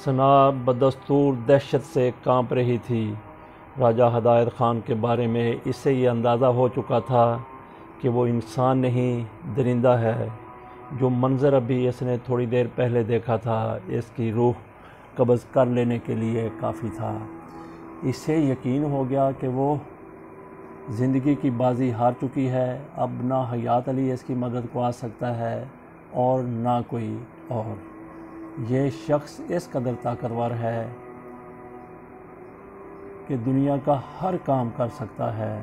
ثنا بدستور دہشت سے کانپ رہی تھی۔ راجہ ہدایت خان کے بارے میں اسے یہ اندازہ ہو چکا تھا کہ وہ انسان نہیں درندہ ہے۔ جو منظر ابھی اس نے تھوڑی دیر پہلے دیکھا تھا اس کی روح قبض کر لینے کے لیے کافی تھا۔ اسے یقین ہو گیا کہ وہ زندگی کی بازی ہار چکی ہے۔ اب نہ حیات علی اس کی مدد کو آ سکتا ہے اور نہ کوئی اور۔ یہ شخص اس قدر طاقتور ہے کہ دنیا کا ہر کام کر سکتا ہے۔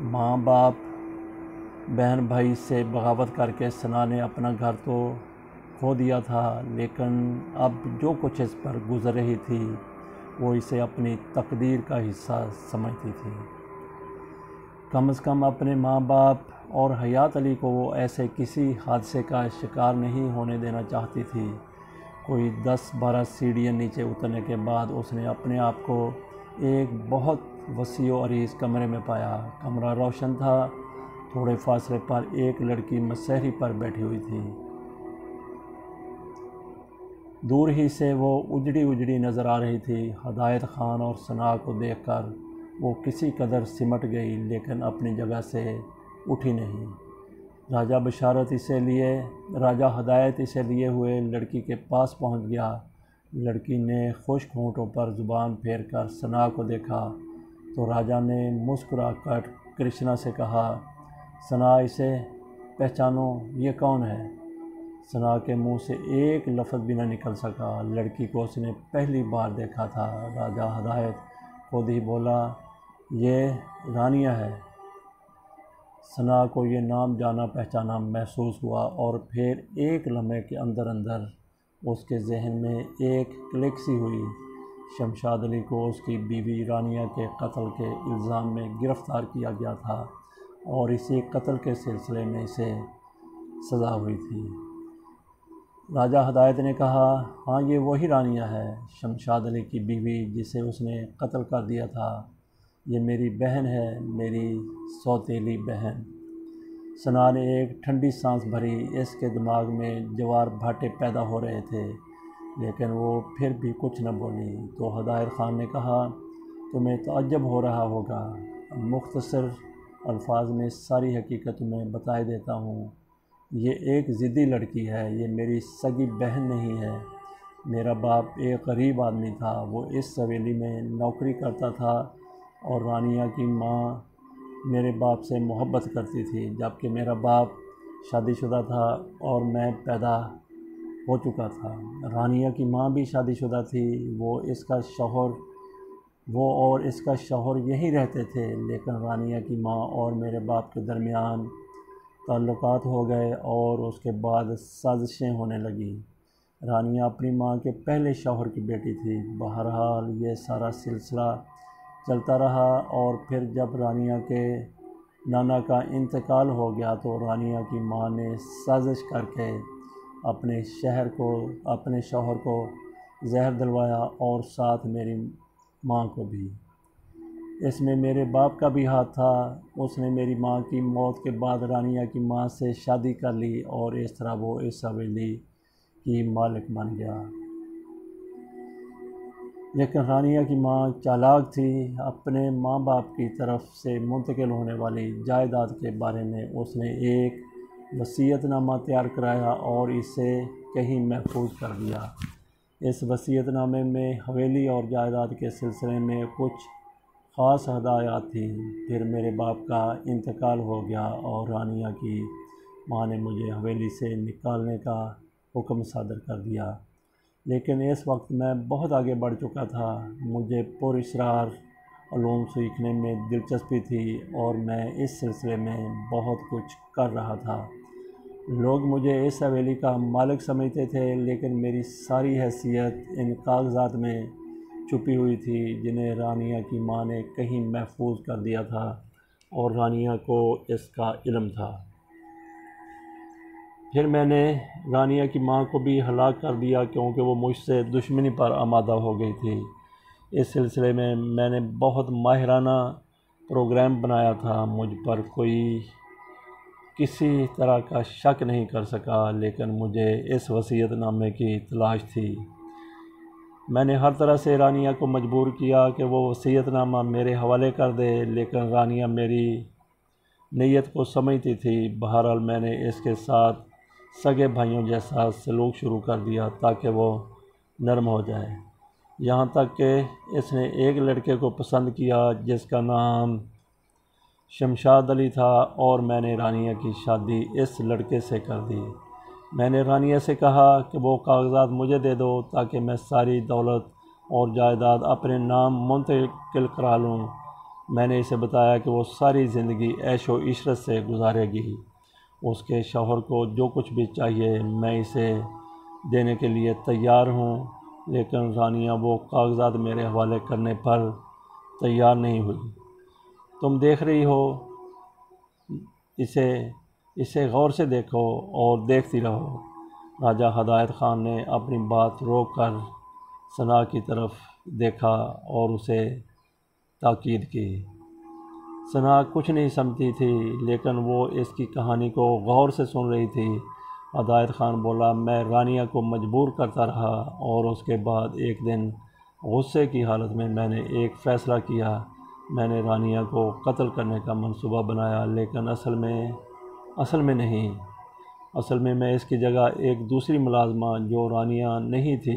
ماں باپ بہن بھائی سے بغاوت کر کے ثنا نے اپنا گھر تو کھو دیا تھا، لیکن اب جو کچھ اس پر گزر رہی تھی وہ اسے اپنی تقدیر کا حصہ سمجھتی تھی۔ کم از کم اپنے ماں باپ اور حیات علی کو وہ ایسے کسی حادثے کا شکار نہیں ہونے دینا چاہتی تھی۔ کوئی 10-12 سیڑھیاں نیچے اترنے کے بعد اس نے اپنے آپ کو ایک بہت وسیع و عریض کمرے میں پایا۔ کمرہ روشن تھا۔ تھوڑے فاصلے پر ایک لڑکی مسہری پر بیٹھی ہوئی تھی۔ دور ہی سے وہ اجڑی نظر آ رہی تھی۔ ہدایت خان اور ثنا کو دیکھ کر وہ کسی قدر سمٹ گئی، لیکن اپنی جگہ سے اٹھی نہیں۔ راجہ ہدایت اسے لیے ہوئے لڑکی کے پاس پہنچ گیا۔ لڑکی نے خشک ہونٹوں پر زبان پھیر کر ثنا کو دیکھا تو راجہ نے مسکرا کر کرشنا سے کہا، ثنا، اسے پہچانو، یہ کون ہے؟ ثنا کے منہ سے ایک لفظ بھی نہ نکل سکا۔ لڑکی کو اس نے پہلی بار دیکھا تھا۔ راجہ ہدایت خود ہی بولا، یہ رانیہ ہے۔ ثنا کو یہ نام جانا پہچانا محسوس ہوا اور پھر ایک لمحے کے اندر اس کے ذہن میں ایک کلک سی ہوئی۔ شمشاد علی کو اس کی بیوی رانیہ کے قتل کے الزام میں گرفتار کیا گیا تھا اور اسی قتل کے سلسلے میں اسے سزا ہوئی تھی۔ راجہ ہدایت نے کہا، ہاں، یہ وہی رانیہ ہے، شمشاد علی کی بیوی جسے اس نے قتل کر دیا تھا۔ یہ میری بہن ہے، میری سوتیلی بہن۔ ثنا نے ایک ٹھنڈی سانس بھری۔ اس کے دماغ میں جوار بھاٹے پیدا ہو رہے تھے، لیکن وہ پھر بھی کچھ نہ بولی۔ تو ہدایت خان نے کہا، تمہیں تعجب ہو رہا ہوگا، مختصر الفاظ میں ساری حقیقت تمہیں بتائے دیتا ہوں۔ یہ ایک ضدی لڑکی ہے، یہ میری سگی بہن نہیں ہے۔ میرا باپ ایک غریب آدمی تھا، وہ اس حویلی میں نوکری کرتا تھا اور رانیہ کی ماں میرے باپ سے محبت کرتی تھی۔ جبکہ میرا باپ شادی شدہ تھا اور میں پیدا ہو چکا تھا۔ رانیہ کی ماں بھی شادی شدہ تھی، وہ اور اس کا شوہر یہیں رہتے تھے، لیکن رانیہ کی ماں اور میرے باپ کے درمیان تعلقات ہو گئے اور اس کے بعد سازشیں ہونے لگیں۔ رانیہ اپنی ماں کے پہلے شوہر کی بیٹی تھی۔ بہرحال یہ سارا سلسلہ چلتا رہا اور پھر جب رانیہ کے نانا کا انتقال ہو گیا تو رانیہ کی ماں نے سازش کر کے اپنے شوہر کو زہر دلوایا اور ساتھ میری ماں کو بھی۔ اس میں میرے باپ کا بھی ہاتھ تھا۔ اس نے میری ماں کی موت کے بعد رانیہ کی ماں سے شادی کر لی اور اس طرح وہ اس حویلی کی مالک بن گیا۔ لیکن رانیہ کی ماں چالاک تھی۔ اپنے ماں باپ کی طرف سے منتقل ہونے والی جائیداد کے بارے میں اس نے ایک وصیت نامہ تیار کرایا اور اسے کہیں محفوظ کر دیا۔ اس وصیت نامے میں حویلی اور جائیداد کے سلسلے میں کچھ خاص ہدایات تھیں۔ پھر میرے باپ کا انتقال ہو گیا اور رانیہ کی ماں نے مجھے حویلی سے نکالنے کا حکم صادر کر دیا، لیکن اس وقت میں بہت آگے بڑھ چکا تھا۔ مجھے پراسرار علوم سیکھنے میں دلچسپی تھی اور میں اس سلسلے میں بہت کچھ کر رہا تھا۔ لوگ مجھے اس حویلی کا مالک سمجھتے تھے، لیکن میری ساری حیثیت ان کاغذات میں چھپی ہوئی تھی جنہیں رانیہ کی ماں نے کہیں محفوظ کر دیا تھا اور رانیہ کو اس کا علم تھا۔ پھر میں نے رانیہ کی ماں کو بھی ہلاک کر دیا کیونکہ وہ مجھ سے دشمنی پر آمادہ ہو گئی تھی۔ اس سلسلے میں میں نے بہت ماہرانہ پروگرام بنایا تھا۔ مجھ پر کوئی کسی طرح کا شک نہیں کر سکا، لیکن مجھے اس وصیت نامے کی تلاش تھی۔ میں نے ہر طرح سے رانیہ کو مجبور کیا کہ وہ وصیت نامہ میرے حوالے کر دے، لیکن رانیہ میری نیت کو سمجھتی تھی۔ بہرحال میں نے اس کے ساتھ سگے بھائیوں جیسا سلوک شروع کر دیا تاکہ وہ نرم ہو جائے، یہاں تک کہ اس نے ایک لڑکے کو پسند کیا جس کا نام شمشاد علی تھا، اور میں نے رانیہ کی شادی اس لڑکے سے کر دی۔ میں نے رانیہ سے کہا کہ وہ کاغذات مجھے دے دو تاکہ میں ساری دولت اور جائیداد اپنے نام منتقل کرا لوں۔ میں نے اسے بتایا کہ وہ ساری زندگی عیش و عشرت سے گزارے گی، اس کے شوہر کو جو کچھ بھی چاہیے میں اسے دینے کے لیے تیار ہوں، لیکن رانیہ وہ کاغذات میرے حوالے کرنے پر تیار نہیں ہوئی۔ تم دیکھ رہی ہو، اسے غور سے دیکھو اور دیکھتی رہو۔ راجہ ہدایت خان نے اپنی بات روک کر ثنا کی طرف دیکھا اور اسے تاکید کی۔ ثنا کچھ نہیں سمجھتی تھی، لیکن وہ اس کی کہانی کو غور سے سن رہی تھی۔ ہدایت خان بولا، میں رانیہ کو مجبور کرتا رہا، اور اس کے بعد ایک دن غصے کی حالت میں میں نے ایک فیصلہ کیا۔ میں نے رانیہ کو قتل کرنے کا منصوبہ بنایا، لیکن اصل میں نہیں۔ اصل میں میں اس کی جگہ ایک دوسری ملازمہ جو رانیہ نہیں تھی،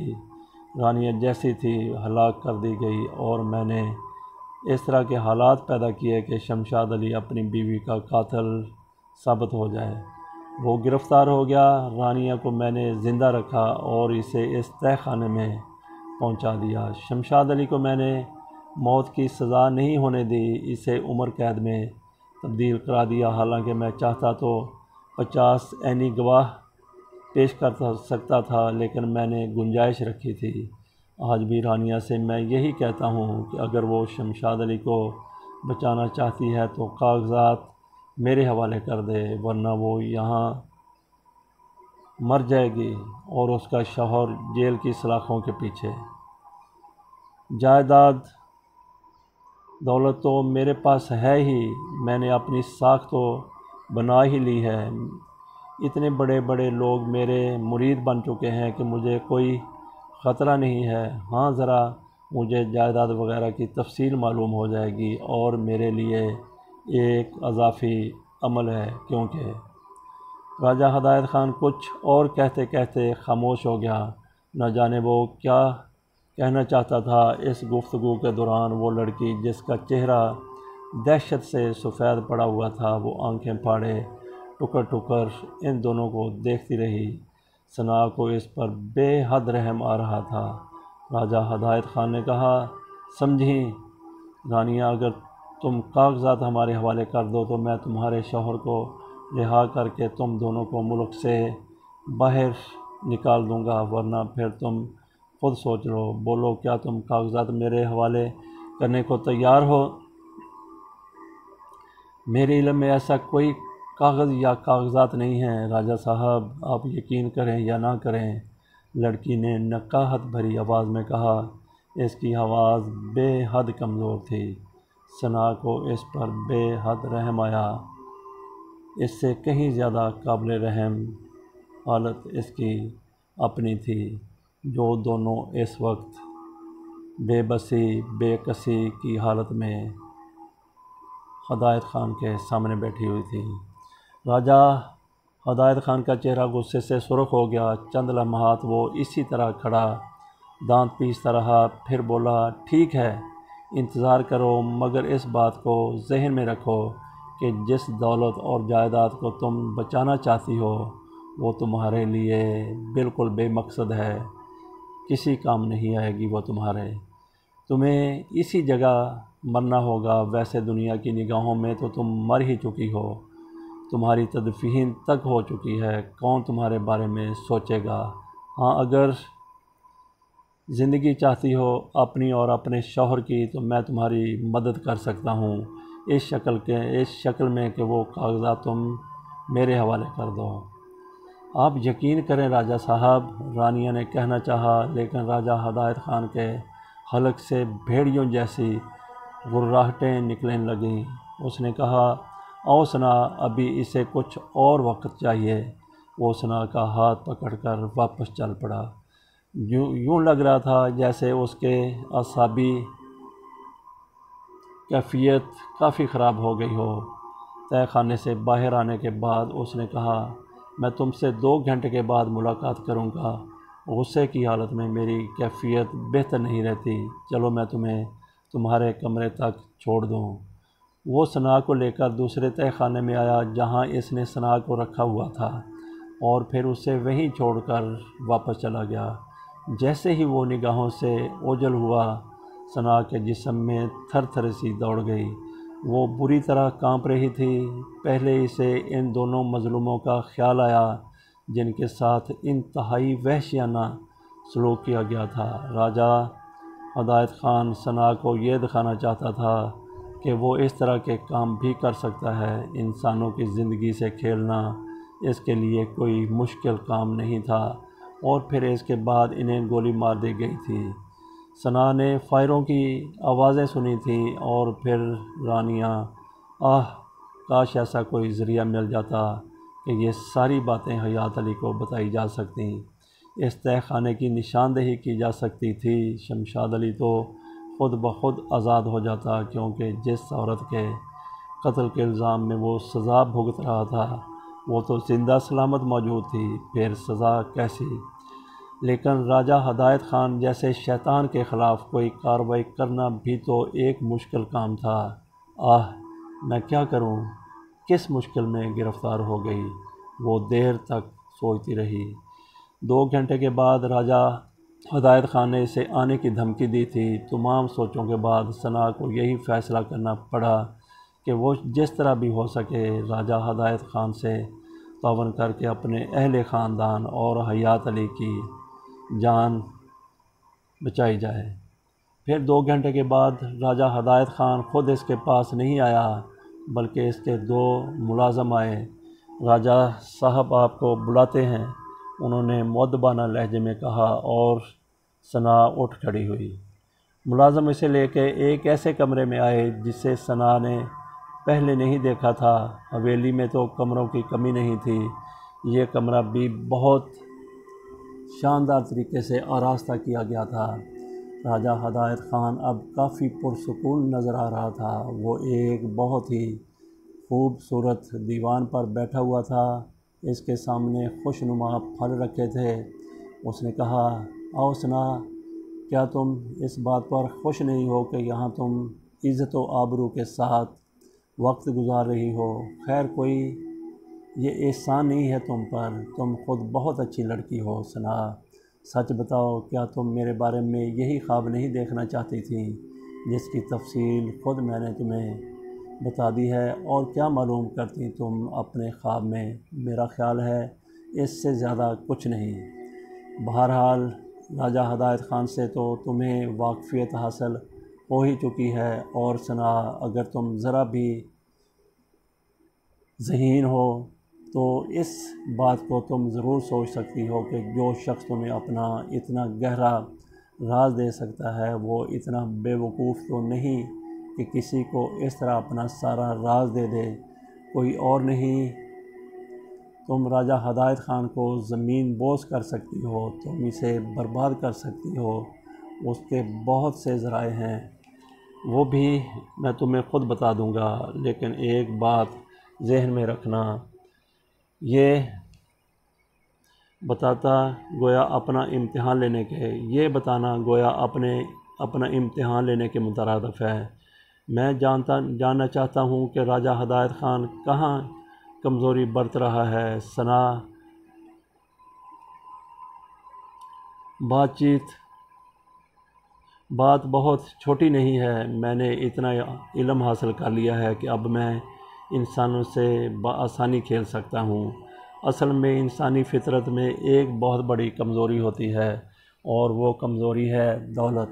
رانیہ جیسی تھی، ہلاک کر دی گئی، اور میں نے اس طرح کے حالات پیدا کیے کہ شمشاد علی اپنی بیوی کا قاتل ثابت ہو جائے۔ وہ گرفتار ہو گیا۔ رانیہ کو میں نے زندہ رکھا اور اسے اس تہہ خانے میں پہنچا دیا۔ شمشاد علی کو میں نے موت کی سزا نہیں ہونے دی، اسے عمر قید میں تبدیل کرا دیا۔ حالانکہ میں چاہتا تو 50 عینی گواہ پیش کر سکتا تھا، لیکن میں نے گنجائش رکھی تھی۔ آج بھی رانیہ سے میں یہی کہتا ہوں کہ اگر وہ شمشاد علی کو بچانا چاہتی ہے تو کاغذات میرے حوالے کر دے، ورنہ وہ یہاں مر جائے گی اور اس کا شوہر جیل کی سلاخوں کے پیچھے۔ جائیداد دولت تو میرے پاس ہے ہی، میں نے اپنی ساکھ تو بنا ہی لی ہے۔ اتنے بڑے بڑے لوگ میرے مرید بن چکے ہیں کہ مجھے کوئی خطرہ نہیں ہے۔ ہاں، ذرا مجھے جائیداد وغیرہ کی تفصیل معلوم ہو جائے گی اور میرے لیے ایک اضافی عمل ہے، کیونکہ راجہ ہدایت خان کچھ اور کہتے کہتے خاموش ہو گیا۔ نہ جانے وہ کیا کہنا چاہتا تھا۔ اس گفتگو کے دوران وہ لڑکی جس کا چہرہ دہشت سے سفید پڑا ہوا تھا، وہ آنکھیں پھاڑے ٹکر ٹکر ان دونوں کو دیکھتی رہی۔ ثنا کو اس پر بے حد رحم آ رہا تھا۔ راجہ ہدایت خان نے کہا، سمجھی رانیہ، اگر تم کاغذات ہمارے حوالے کر دو تو میں تمہارے شوہر کو رہا کر کے تم دونوں کو ملک سے باہر نکال دوں گا، ورنہ پھر تم خود سوچ لو، بولو، کیا تم کاغذات میرے حوالے کرنے کو تیار ہو؟ میرے علم میں ایسا کوئی کاغذ یا کاغذات نہیں ہیں راجہ صاحب، آپ یقین کریں یا نہ کریں، لڑکی نے نقاہت بھری آواز میں کہا۔ اس کی آواز بے حد کمزور تھی۔ ثنا کو اس پر بے حد رحم آیا۔ اس سے کہیں زیادہ قابل رحم حالت اس کی اپنی تھی، جو دونوں اس وقت بے بسی بے کسی کی حالت میں ہدایت خان کے سامنے بیٹھی ہوئی تھی۔ راجہ ہدایت خان کا چہرہ غصے سے سرخ ہو گیا۔ چند لمحات وہ اسی طرح کھڑا دانت پیستا رہا، پھر بولا، ٹھیک ہے، انتظار کرو، مگر اس بات کو ذہن میں رکھو کہ جس دولت اور جائیداد کو تم بچانا چاہتی ہو وہ تمہارے لیے بالکل بے مقصد ہے، کسی کام نہیں آئے گی وہ تمہیں اسی جگہ مرنا ہوگا۔ ویسے دنیا کی نگاہوں میں تو تم مر ہی چکی ہو، تمہاری تدفین تک ہو چکی ہے، کون تمہارے بارے میں سوچے گا؟ ہاں، اگر زندگی چاہتی ہو اپنی اور اپنے شوہر کی تو میں تمہاری مدد کر سکتا ہوں، اس شکل میں کہ وہ کاغذات تم میرے حوالے کر دو۔ آپ یقین کریں راجہ صاحب، رانیہ نے کہنا چاہا، لیکن راجہ ہدایت خان کے حلق سے بھیڑیوں جیسی غراہٹیں نکلنے لگیں۔ اس نے کہا، او ثنا، ابھی اسے کچھ اور وقت چاہیے۔ وہ ثنا کا ہاتھ پکڑ کر واپس چل پڑا۔ یوں لگ رہا تھا جیسے اس کے اعصابی کیفیت کافی خراب ہو گئی ہو۔ تہہ خانے سے باہر آنے کے بعد اس نے کہا، میں تم سے 2 گھنٹے کے بعد ملاقات کروں گا۔ غصے کی حالت میں میری کیفیت بہتر نہیں رہتی، چلو میں تمہیں تمہارے کمرے تک چھوڑ دوں۔ وہ ثنا کو لے کر دوسرے تہہ خانے میں آیا جہاں اس نے ثنا کو رکھا ہوا تھا، اور پھر اسے وہیں چھوڑ کر واپس چلا گیا۔ جیسے ہی وہ نگاہوں سے اوجھل ہوا، ثنا کے جسم میں تھر تھر سی دوڑ گئی۔ وہ بری طرح کانپ رہی تھی۔ پہلے اسے ان دونوں مظلوموں کا خیال آیا جن کے ساتھ انتہائی وحشیانہ سلوک کیا گیا تھا۔ راجہ ہدایت خان ثنا کو یہ دکھانا چاہتا تھا کہ وہ اس طرح کے کام بھی کر سکتا ہے۔ انسانوں کی زندگی سے کھیلنا اس کے لیے کوئی مشکل کام نہیں تھا، اور پھر اس کے بعد انہیں گولی مار دی گئی تھی۔ ثنا نے فائروں کی آوازیں سنی تھیں، اور پھر رانیہ، کاش ایسا کوئی ذریعہ مل جاتا کہ یہ ساری باتیں حیات علی کو بتائی جا سکتیں، اس تہہ خانے کی نشاندہی کی جا سکتی تھی۔ شمشاد علی تو خود بخود آزاد ہو جاتا، کیونکہ جس عورت کے قتل کے الزام میں وہ سزا بھگت رہا تھا وہ تو زندہ سلامت موجود تھی، پھر سزا کیسی؟ لیکن راجہ ہدایت خان جیسے شیطان کے خلاف کوئی کارروائی کرنا بھی تو ایک مشکل کام تھا۔ میں کیا کروں؟ کس مشکل میں گرفتار ہو گئی؟ وہ دیر تک سوچتی رہی۔ 2 گھنٹے کے بعد راجہ ہدایت خان نے اسے آنے کی دھمکی دی تھی۔ تمام سوچوں کے بعد ثنا کو یہی فیصلہ کرنا پڑا کہ وہ جس طرح بھی ہو سکے راجہ ہدایت خان سے تعاون کر کے اپنے اہل خاندان اور حیات علی کی جان بچائی جائے۔ پھر 2 گھنٹے کے بعد راجہ ہدایت خان خود اس کے پاس نہیں آیا، بلکہ اس کے 2 ملازم آئے۔ راجہ صاحب آپ کو بلاتے ہیں، انہوں نے مؤدبانہ لہجے میں کہا، اور ثنا اٹھ کھڑی ہوئی۔ ملازم اسے لے کے ایک ایسے کمرے میں آئے جسے ثنا نے پہلے نہیں دیکھا تھا۔ حویلی میں تو کمروں کی کمی نہیں تھی، یہ کمرہ بھی بہت شاندار طریقے سے آراستہ کیا گیا تھا۔ راجہ ہدایت خان اب کافی پرسکون نظر آ رہا تھا۔ وہ ایک بہت ہی خوبصورت دیوان پر بیٹھا ہوا تھا، اس کے سامنے خوشنما پھل رکھے تھے۔ اس نے کہا، آؤ ثنا، کیا تم اس بات پر خوش نہیں ہو کہ یہاں تم عزت و آبرو کے ساتھ وقت گزار رہی ہو؟ خیر کوئی یہ احسان نہیں ہے تم پر، تم خود بہت اچھی لڑکی ہو۔ ثنا، سچ بتاؤ، کیا تم میرے بارے میں یہی خواب نہیں دیکھنا چاہتی تھی جس کی تفصیل خود میں نے تمہیں بتا دی ہے؟ اور کیا معلوم کرتی تم اپنے خواب میں؟ میرا خیال ہے اس سے زیادہ کچھ نہیں۔ بہرحال راجہ ہدایت خان سے تو تمہیں واقفیت حاصل ہو ہی چکی ہے، اور ثنا اگر تم ذرا بھی ذہین ہو تو اس بات کو تم ضرور سوچ سکتی ہو کہ جو شخص تمہیں اپنا اتنا گہرا راز دے سکتا ہے وہ اتنا بے وقوف تو نہیں کہ کسی کو اس طرح اپنا سارا راز دے دے۔ کوئی اور نہیں، تم راجہ ہدایت خان کو زمین بوس کر سکتی ہو، تم اسے برباد کر سکتی ہو۔ اس کے بہت سے ذرائع ہیں، وہ بھی میں تمہیں خود بتا دوں گا، لیکن ایک بات ذہن میں رکھنا، یہ بتانا گویا اپنا امتحان لینے کے مترادف ہے۔ میں جاننا چاہتا ہوں کہ راجہ ہدایت خان کہاں کمزوری برت رہا ہے۔ ثنا، بات بہت چھوٹی نہیں ہے، میں نے اتنا علم حاصل کر لیا ہے کہ اب میں انسانوں سے بآسانی کھیل سکتا ہوں۔ اصل میں انسانی فطرت میں ایک بہت بڑی کمزوری ہوتی ہے، اور وہ کمزوری ہے دولت۔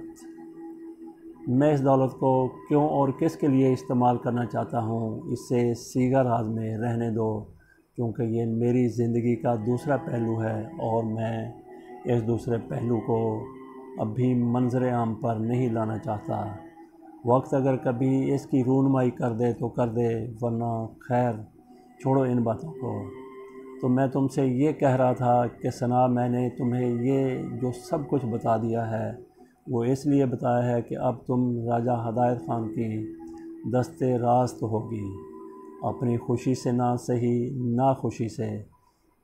میں اس دولت کو کیوں اور کس کے لیے استعمال کرنا چاہتا ہوں اسے سیگا راز میں رہنے دو، کیونکہ یہ میری زندگی کا دوسرا پہلو ہے، اور میں اس دوسرے پہلو کو ابھی منظر عام پر نہیں لانا چاہتا۔ وقت اگر کبھی اس کی رونمائی کر دے تو کر دے، ورنہ خیر چھوڑو ان باتوں کو۔ تو میں تم سے یہ کہہ رہا تھا کہ ثنا میں نے تمہیں یہ جو سب کچھ بتا دیا ہے وہ اس لیے بتایا ہے کہ اب تم راجہ ہدایت خان کی دست راست ہوگی، اپنی خوشی سے نہ صحیح ناخوشی سے۔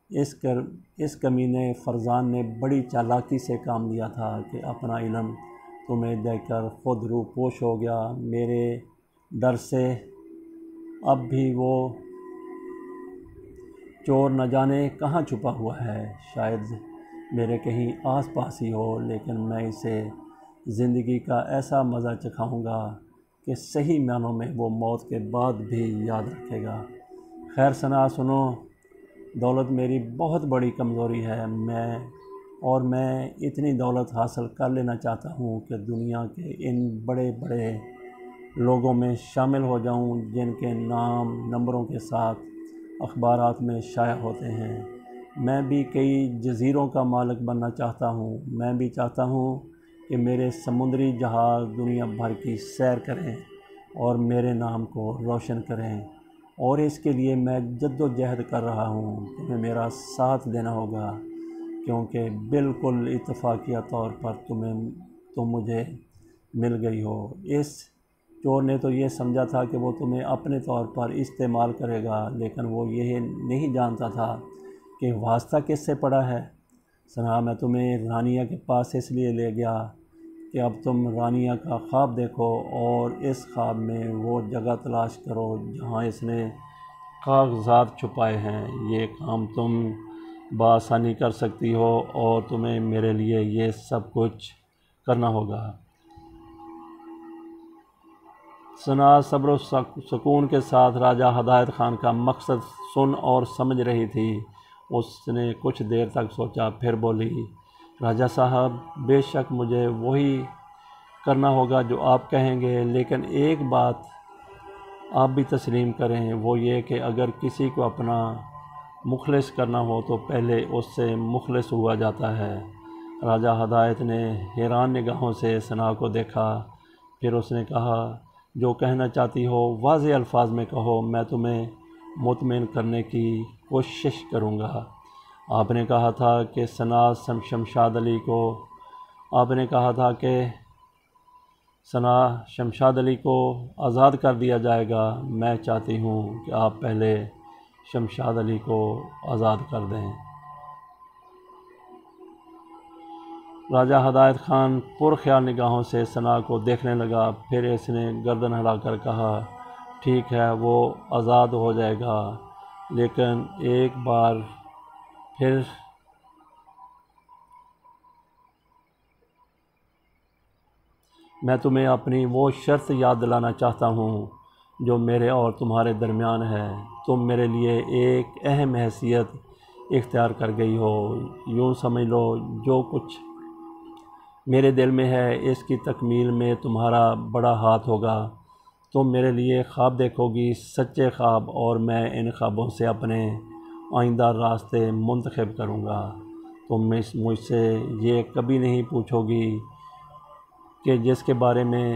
اس کمینے فرزان نے بڑی چالاکی سے کام لیا تھا کہ اپنا علم تمہیں دے کر خود روپوش ہو گیا۔ میرے ڈر سے اب بھی وہ چور نہ جانے کہاں چھپا ہوا ہے، شاید میرے کہیں آس پاس ہی ہو، لیکن میں اسے زندگی کا ایسا مزہ چکھاؤں گا کہ صحیح معنوں میں وہ موت کے بعد بھی یاد رکھے گا۔ خیر ثنا سنو، دولت میری بہت بڑی کمزوری ہے، میں اتنی دولت حاصل کر لینا چاہتا ہوں کہ دنیا کے ان بڑے بڑے لوگوں میں شامل ہو جاؤں جن کے نام نمبروں کے ساتھ اخبارات میں شائع ہوتے ہیں۔ میں بھی کئی جزیروں کا مالک بننا چاہتا ہوں۔ میں بھی چاہتا ہوں کہ میرے سمندری جہاز دنیا بھر کی سیر کریں اور میرے نام کو روشن کریں، اور اس کے لیے میں جد و جہد کر رہا ہوں۔ تمہیں میرا ساتھ دینا ہوگا، کیونکہ بالکل اتفاقیہ طور پر تم مجھے مل گئی ہو۔ اس چور نے تو یہ سمجھا تھا کہ وہ تمہیں اپنے طور پر استعمال کرے گا، لیکن وہ یہ نہیں جانتا تھا کہ واسطہ کس سے پڑا ہے۔ ثنا میں تمہیں رانیہ کے پاس اس لیے لے گیا کہ اب تم رانیہ کا خواب دیکھو اور اس خواب میں وہ جگہ تلاش کرو جہاں اس نے کاغذات چھپائے ہیں۔ یہ کام تم بآسانی کر سکتی ہو اور تمہیں میرے لیے یہ سب کچھ کرنا ہوگا۔ ثنا صبر و سکون کے ساتھ راجہ ہدایت خان کا مقصد سن اور سمجھ رہی تھی۔ اس نے کچھ دیر تک سوچا، پھر بولی، راجہ صاحب، بے شک مجھے وہی کرنا ہوگا جو آپ کہیں گے، لیکن ایک بات آپ بھی تسلیم کریں، وہ یہ کہ اگر کسی کو اپنا مخلص کرنا ہو تو پہلے اس سے مخلص ہوا جاتا ہے۔ راجہ ہدایت نے حیران نگاہوں سے ثنا کو دیکھا، پھر اس نے کہا، جو کہنا چاہتی ہو واضح الفاظ میں کہو، میں تمہیں مطمئن کرنے کی کوشش کروں گا۔ آپ نے کہا تھا کہ شمشاد علی کو آزاد کر دیا جائے گا۔ میں چاہتی ہوں کہ آپ پہلے شمشاد علی کو آزاد کر دیں۔ راجہ ہدایت خان پرخیال نگاہوں سے ثنا کو دیکھنے لگا، پھر اس نے گردن ہلا کر کہا، ٹھیک ہے، وہ آزاد ہو جائے گا، لیکن ایک بار پھر میں تمہیں اپنی وہ شرط یاد دلانا چاہتا ہوں جو میرے اور تمہارے درمیان ہے۔ تم میرے لیے ایک اہم حیثیت اختیار کر گئی ہو۔ یوں سمجھ لو، جو کچھ میرے دل میں ہے اس کی تکمیل میں تمہارا بڑا ہاتھ ہوگا۔ تم میرے لیے خواب دیکھو گی، سچے خواب، اور میں ان خوابوں سے اپنے آئندہ راستے منتخب کروں گا۔ تم مجھ سے یہ کبھی نہیں پوچھو گی کہ جس کے بارے میں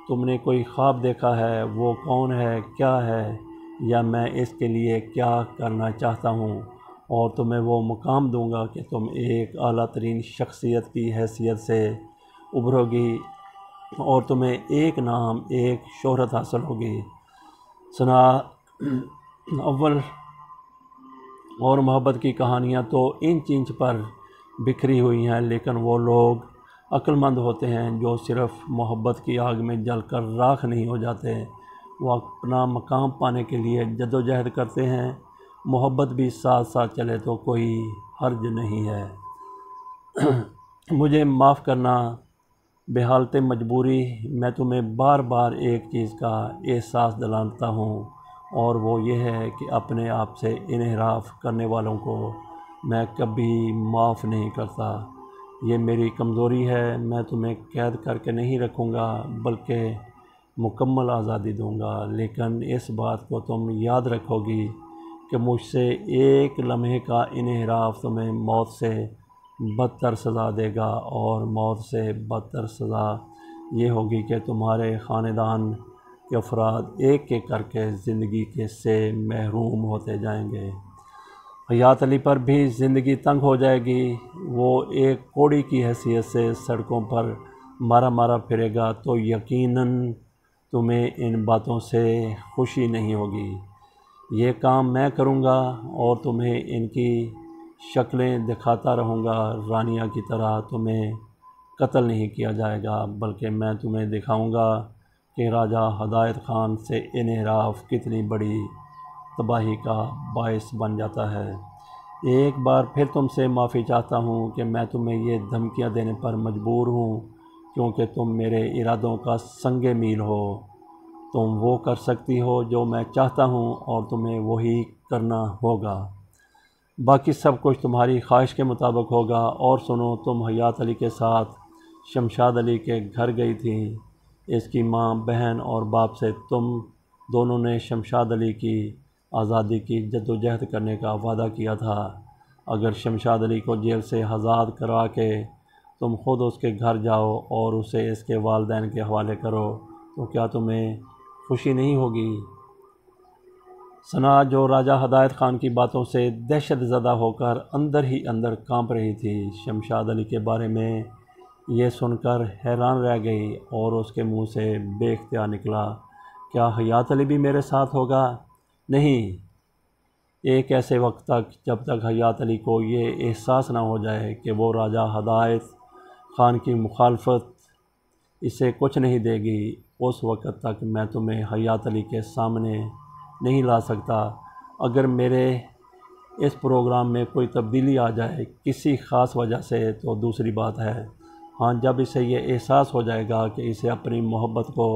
تم نے کوئی خواب دیکھا ہے وہ کون ہے، کیا ہے، یا میں اس کے لیے کیا کرنا چاہتا ہوں، اور تمہیں وہ مقام دوں گا کہ تم ایک اعلیٰ ترین شخصیت کی حیثیت سے ابھرو گی اور تمہیں ایک نام، ایک شہرت حاصل ہوگی۔ ثنا، اول اور محبت کی کہانیاں تو انچ انچ پر بکھری ہوئی ہیں، لیکن وہ لوگ عقل مند ہوتے ہیں جو صرف محبت کی آگ میں جل کر راکھ نہیں ہو جاتے، وہ اپنا مقام پانے کے لیے جد و جہد کرتے ہیں۔ محبت بھی ساتھ ساتھ چلے تو کوئی حرج نہیں ہے۔ مجھے معاف کرنا، بے حالت مجبوری میں تمہیں بار بار ایک چیز کا احساس دلاتا ہوں، اور وہ یہ ہے کہ اپنے آپ سے انحراف کرنے والوں کو میں کبھی معاف نہیں کرتا۔ یہ میری کمزوری ہے۔ میں تمہیں قید کر کے نہیں رکھوں گا، بلکہ مکمل آزادی دوں گا، لیکن اس بات کو تم یاد رکھو گی کہ مجھ سے ایک لمحے کا انحراف تمہیں موت سے بدتر سزا دے گا، اور موت سے بدتر سزا یہ ہوگی کہ تمہارے خاندان کے افراد ایک ایک کر کے زندگی سے محروم ہوتے جائیں گے۔ حیات علی پر بھی زندگی تنگ ہو جائے گی، وہ ایک کوڑی کی حیثیت سے سڑکوں پر مارا مارا پھرے گا تو یقیناً تمہیں ان باتوں سے خوشی نہیں ہوگی۔ یہ کام میں کروں گا اور تمہیں ان کی شکلیں دکھاتا رہوں گا۔ رانیہ کی طرح تمہیں قتل نہیں کیا جائے گا، بلکہ میں تمہیں دکھاؤں گا کہ راجہ ہدایت خان سے انحراف کتنی بڑی تباہی کا باعث بن جاتا ہے۔ ایک بار پھر تم سے معافی چاہتا ہوں کہ میں تمہیں یہ دھمکیاں دینے پر مجبور ہوں، کیونکہ تم میرے ارادوں کا سنگ میل ہو۔ تم وہ کر سکتی ہو جو میں چاہتا ہوں اور تمہیں وہی کرنا ہوگا۔ باقی سب کچھ تمہاری خواہش کے مطابق ہوگا۔ اور سنو، تم حیات علی کے ساتھ شمشاد علی کے گھر گئی تھی۔ اس کی ماں، بہن اور باپ سے تم دونوں نے شمشاد علی کی آزادی کی جدوجہد کرنے کا وعدہ کیا تھا۔ اگر شمشاد علی کو جیل سے آزاد کروا کے تم خود اس کے گھر جاؤ اور اسے اس کے والدین کے حوالے کرو تو کیا تمہیں خوشی نہیں ہوگی؟ ثنا، جو راجہ ہدایت خان کی باتوں سے دہشت زدہ ہو کر اندر ہی اندر کانپ رہی تھی، شمشاد علی کے بارے میں یہ سن کر حیران رہ گئی اور اس کے منہ سے بے اختیار نکلا، کیا حیات علی بھی میرے ساتھ ہوگا؟ نہیں، ایک ایسے وقت تک جب تک حیات علی کو یہ احساس نہ ہو جائے کہ وہ راجہ ہدایت خان کی مخالفت اسے کچھ نہیں دے گی، اس وقت تک میں تمہیں حیات علی کے سامنے نہیں لا سکتا۔ اگر میرے اس پروگرام میں کوئی تبدیلی آ جائے کسی خاص وجہ سے تو دوسری بات ہے، ہاں جب اسے یہ احساس ہو جائے گا کہ اسے اپنی محبت کو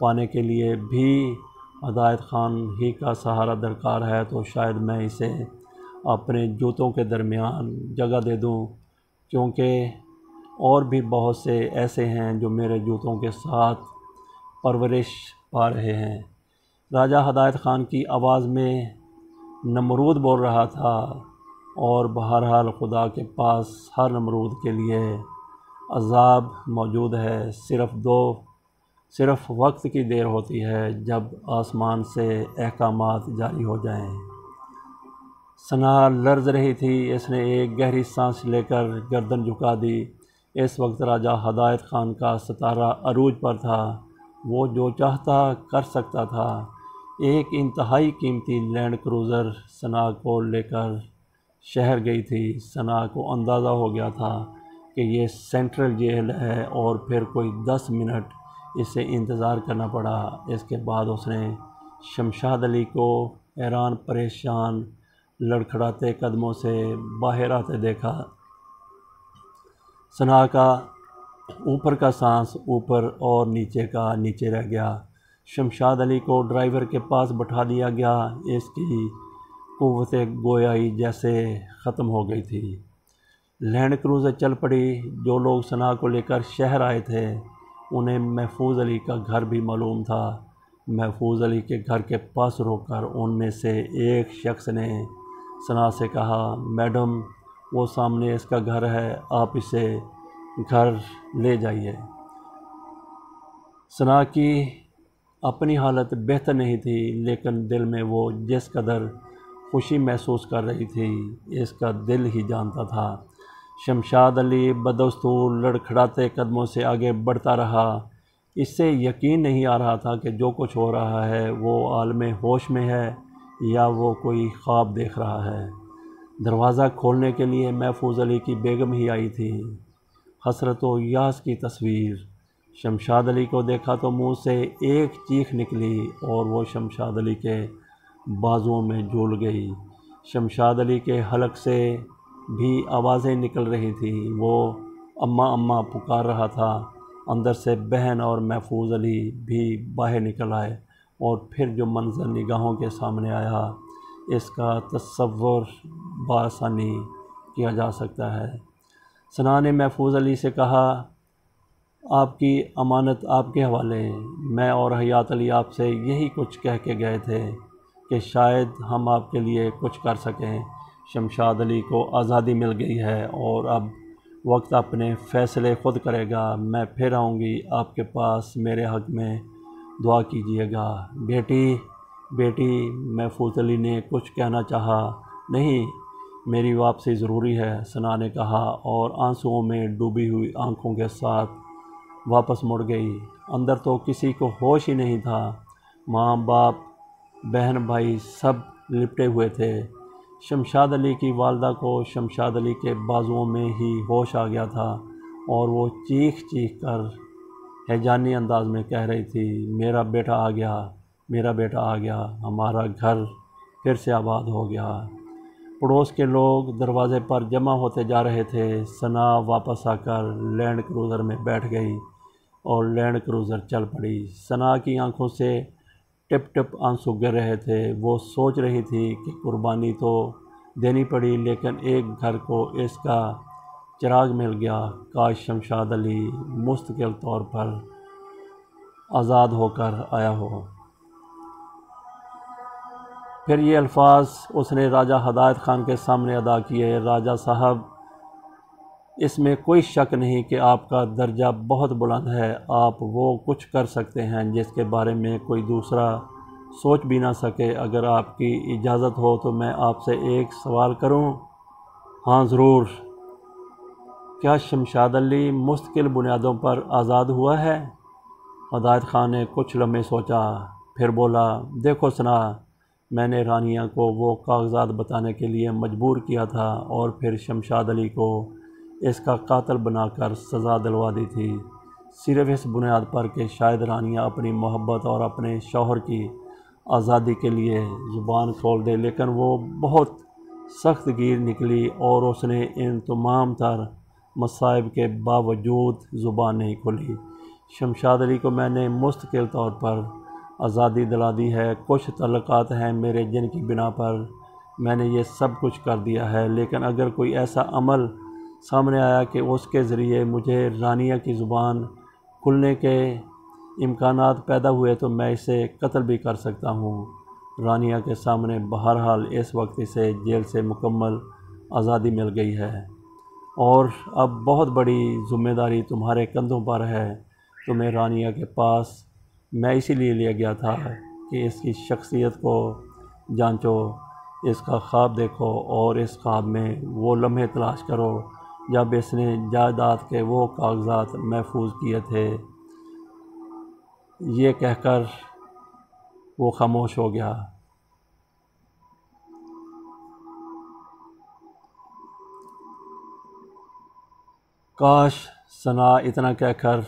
پانے کے لیے بھی ہدایت خان ہی کا سہارا درکار ہے تو شاید میں اسے اپنے جوتوں کے درمیان جگہ دے دوں، کیونکہ اور بھی بہت سے ایسے ہیں جو میرے جوتوں کے ساتھ پرورش پا رہے ہیں۔ راجہ ہدایت خان کی آواز میں نمرود بول رہا تھا، اور بہرحال خدا کے پاس ہر نمرود کے لیے عذاب موجود ہے، صرف وقت کی دیر ہوتی ہے جب آسمان سے احکامات جاری ہو جائیں۔ ثنا لرز رہی تھی، اس نے ایک گہری سانس لے کر گردن جھکا دی۔ اس وقت راجہ ہدایت خان کا ستارہ عروج پر تھا، وہ جو چاہتا کر سکتا تھا۔ ایک انتہائی قیمتی لینڈ کروزر ثنا کو لے کر شہر گئی تھی۔ ثنا کو اندازہ ہو گیا تھا کہ یہ سینٹرل جیل ہے اور پھر کوئی 10 منٹ اسے انتظار کرنا پڑا۔ اس کے بعد اس نے شمشاد علی کو حیران پریشان لڑکھڑاتے قدموں سے باہر آتے دیکھا۔ ثنا کا اوپر کا سانس اوپر اور نیچے کا نیچے رہ گیا۔ شمشاد علی کو ڈرائیور کے پاس بٹھا دیا گیا، اس کی قوت گویائی جیسے ختم ہو گئی تھی۔ لینڈ کروزر چل پڑی۔ جو لوگ ثنا کو لے کر شہر آئے تھے انہیں محفوظ علی کا گھر بھی معلوم تھا۔ محفوظ علی کے گھر کے پاس روک کر ان میں سے ایک شخص نے ثنا سے کہا، میڈم وہ سامنے اس کا گھر ہے، آپ اسے گھر لے جائیے۔ ثنا کی اپنی حالت بہتر نہیں تھی، لیکن دل میں وہ جس قدر خوشی محسوس کر رہی تھی اس کا دل ہی جانتا تھا۔ شمشاد علی بدستور لڑکھڑاتے قدموں سے آگے بڑھتا رہا۔ اس سے یقین نہیں آ رہا تھا کہ جو کچھ ہو رہا ہے وہ عالم ہوش میں ہے یا وہ کوئی خواب دیکھ رہا ہے۔ دروازہ کھولنے کے لیے محفوظ علی کی بیگم ہی آئی تھی، حسرت و یاس کی تصویر۔ شمشاد علی کو دیکھا تو منہ سے ایک چیخ نکلی اور وہ شمشاد علی کے بازوؤں میں جھول گئی۔ شمشاد علی کے حلق سے بھی آوازیں نکل رہی تھیں، وہ اماں اماں پکار رہا تھا۔ اندر سے بہن اور محفوظ علی بھی باہر نکل آئے، اور پھر جو منظر نگاہوں کے سامنے آیا اس کا تصور بآسانی کیا جا سکتا ہے۔ ثنا نے محفوظ علی سے کہا، آپ کی امانت آپ کے حوالے۔ میں اور حیات علی آپ سے یہی کچھ کہہ کے گئے تھے کہ شاید ہم آپ کے لیے کچھ کر سکیں۔ شمشاد علی کو آزادی مل گئی ہے اور اب وقت اپنے فیصلے خود کرے گا۔ میں پھر آؤں گی آپ کے پاس، میرے حق میں دعا کیجیے گا۔ بیٹی محفوظ علی نے کچھ کہنا چاہا نہیں، میری واپسی ضروری ہے، ثنا نے کہا اور آنسوؤں میں ڈوبی ہوئی آنکھوں کے ساتھ واپس مڑ گئی۔ اندر تو کسی کو ہوش ہی نہیں تھا۔ ماں باپ بہن بھائی سب لپٹے ہوئے تھے۔ شمشاد علی کی والدہ کو شمشاد علی کے بازوؤں میں ہی ہوش آ گیا تھا اور وہ چیخ چیخ کر ہیجانی انداز میں کہہ رہی تھی، میرا بیٹا آ گیا، میرا بیٹا آ گیا، ہمارا گھر پھر سے آباد ہو گیا۔ پڑوس کے لوگ دروازے پر جمع ہوتے جا رہے تھے۔ ثنا واپس آ کر لینڈ کروزر میں بیٹھ گئی اور لینڈ کروزر چل پڑی۔ ثنا کی آنکھوں سے ٹپ ٹپ آنسو گر رہے تھے۔ وہ سوچ رہی تھی کہ قربانی تو دینی پڑی، لیکن ایک گھر کو اس کا چراغ مل گیا۔ کاش شمشاد علی مستقل طور پر آزاد ہو کر آیا ہو۔ پھر یہ الفاظ اس نے راجہ ہدایت خان کے سامنے ادا کیے، راجہ صاحب، اس میں کوئی شک نہیں کہ آپ کا درجہ بہت بلند ہے۔ آپ وہ کچھ کر سکتے ہیں جس کے بارے میں کوئی دوسرا سوچ بھی نہ سکے۔ اگر آپ کی اجازت ہو تو میں آپ سے ایک سوال کروں؟ ہاں ضرور۔ کیا شمشاد علی مستقل بنیادوں پر آزاد ہوا ہے؟ ہدایت خان نے کچھ لمحے سوچا، پھر بولا، دیکھو ثنا، میں نے رانیہ کو وہ کاغذات بتانے کے لیے مجبور کیا تھا اور پھر شمشاد علی کو اس کا قاتل بنا کر سزا دلوا دی تھی، صرف اس بنیاد پر کہ شاید رانیہ اپنی محبت اور اپنے شوہر کی آزادی کے لیے زبان کھول دے، لیکن وہ بہت سخت گیر نکلی اور اس نے ان تمام تر مصائب کے باوجود زبان نہیں کھولی۔ شمشاد علی کو میں نے مستقل طور پر آزادی دلا دی ہے۔ کچھ تعلقات ہیں میرے جن کی بنا پر میں نے یہ سب کچھ کر دیا ہے، لیکن اگر کوئی ایسا عمل سامنے آیا کہ اس کے ذریعے مجھے رانیہ کی زبان کھلنے کے امکانات پیدا ہوئے تو میں اسے قتل بھی کر سکتا ہوں۔ رانیہ کے سامنے بہرحال اس وقت اسے جیل سے مکمل آزادی مل گئی ہے اور اب بہت بڑی ذمہ داری تمہارے کندھوں پر ہے۔ تمہیں رانیہ کے پاس میں اسی لیے لیا گیا تھا کہ اس کی شخصیت کو جانچو، اس کا خواب دیکھو اور اس خواب میں وہ لمحے تلاش کرو جب اس نے جائیداد کے وہ کاغذات محفوظ کیے تھے۔ یہ کہہ کر وہ خاموش ہو گیا۔ کاش ثنا اتنا کہہ کر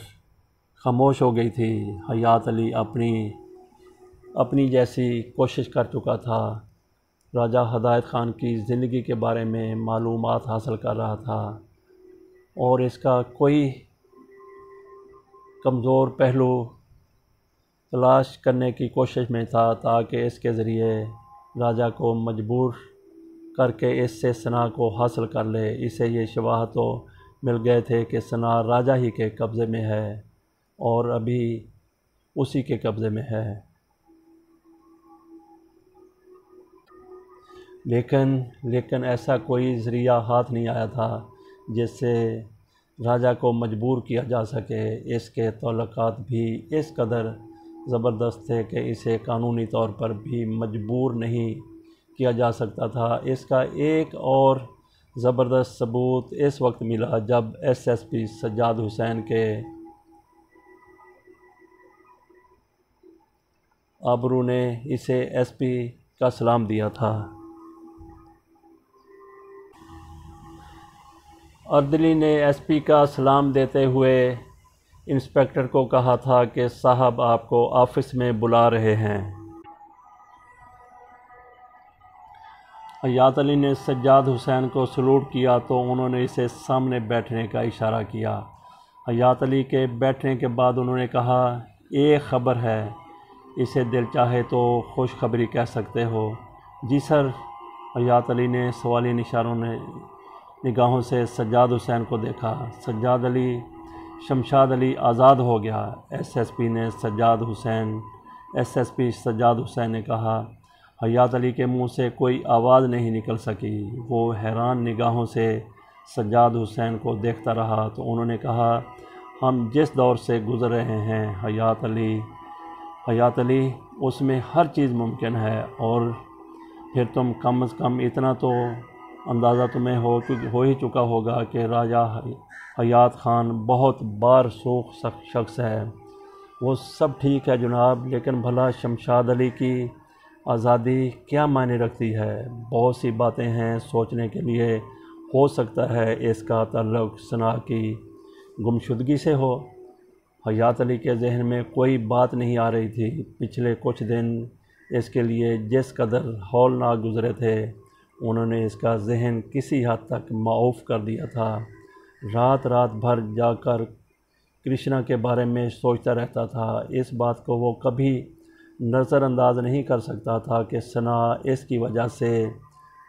خاموش ہو گئی تھی۔ حیات علی اپنی جیسی کوشش کر چکا تھا، راجہ ہدایت خان کی زندگی کے بارے میں معلومات حاصل کر رہا تھا اور اس کا کوئی کمزور پہلو تلاش کرنے کی کوشش میں تھا تاکہ اس کے ذریعے راجہ کو مجبور کر کے اس سے ثنا کو حاصل کر لے۔ اسے یہ شواہد تو مل گئے تھے کہ ثنا راجہ ہی کے قبضے میں ہے اور ابھی اسی کے قبضے میں ہے، لیکن ایسا کوئی ذریعہ ہاتھ نہیں آیا تھا جس سے راجہ کو مجبور کیا جا سکے۔ اس کے تعلقات بھی اس قدر زبردست تھے کہ اسے قانونی طور پر بھی مجبور نہیں کیا جا سکتا تھا۔ اس کا ایک اور زبردست ثبوت اس وقت ملا جب ایس ایس پی سجاد حسین کے آبرو نے اسے ایس پی کا سلام دیا تھا۔ اردلی نے ایس پی کا سلام دیتے ہوئے انسپکٹر کو کہا تھا کہ صاحب آپ کو آفس میں بلا رہے ہیں۔ حیات علی نے سجاد حسین کو سلوٹ کیا تو انہوں نے اسے سامنے بیٹھنے کا اشارہ کیا۔ حیات علی کے بیٹھنے کے بعد انہوں نے کہا، ایک خبر ہے، اسے دل چاہے تو خوشخبری کہہ سکتے ہو۔ جی سر۔ حیات علی نے سوالی نگاہوں سے سجاد حسین کو دیکھا۔ شمشاد علی آزاد ہو گیا، ایس ایس پی سجاد حسین نے کہا۔ حیات علی کے منہ سے کوئی آواز نہیں نکل سکی۔ وہ حیران نگاہوں سے سجاد حسین کو دیکھتا رہا تو انہوں نے کہا، ہم جس دور سے گزر رہے ہیں حیات علی، اس میں ہر چیز ممکن ہے اور پھر تم کم از کم اتنا تو اندازہ تمہیں ہو ہی چکا ہوگا کہ راجہ حیات خان بہت بارسوخ شخص ہے۔ وہ سب ٹھیک ہے جناب، لیکن بھلا شمشاد علی کی آزادی کیا معنی رکھتی ہے؟ بہت سی باتیں ہیں سوچنے کے لیے۔ ہو سکتا ہے اس کا تعلق ثنا کی گمشدگی سے ہو۔ حیات علی کے ذہن میں کوئی بات نہیں آ رہی تھی۔ پچھلے کچھ دن اس کے لیے جس قدر ہولناک گزرے تھے، انہوں نے اس کا ذہن کسی حد تک معاف کر دیا تھا۔ رات رات بھر جا کر کرشنا کے بارے میں سوچتا رہتا تھا۔ اس بات کو وہ کبھی نظر انداز نہیں کر سکتا تھا کہ ثنا اس کی وجہ سے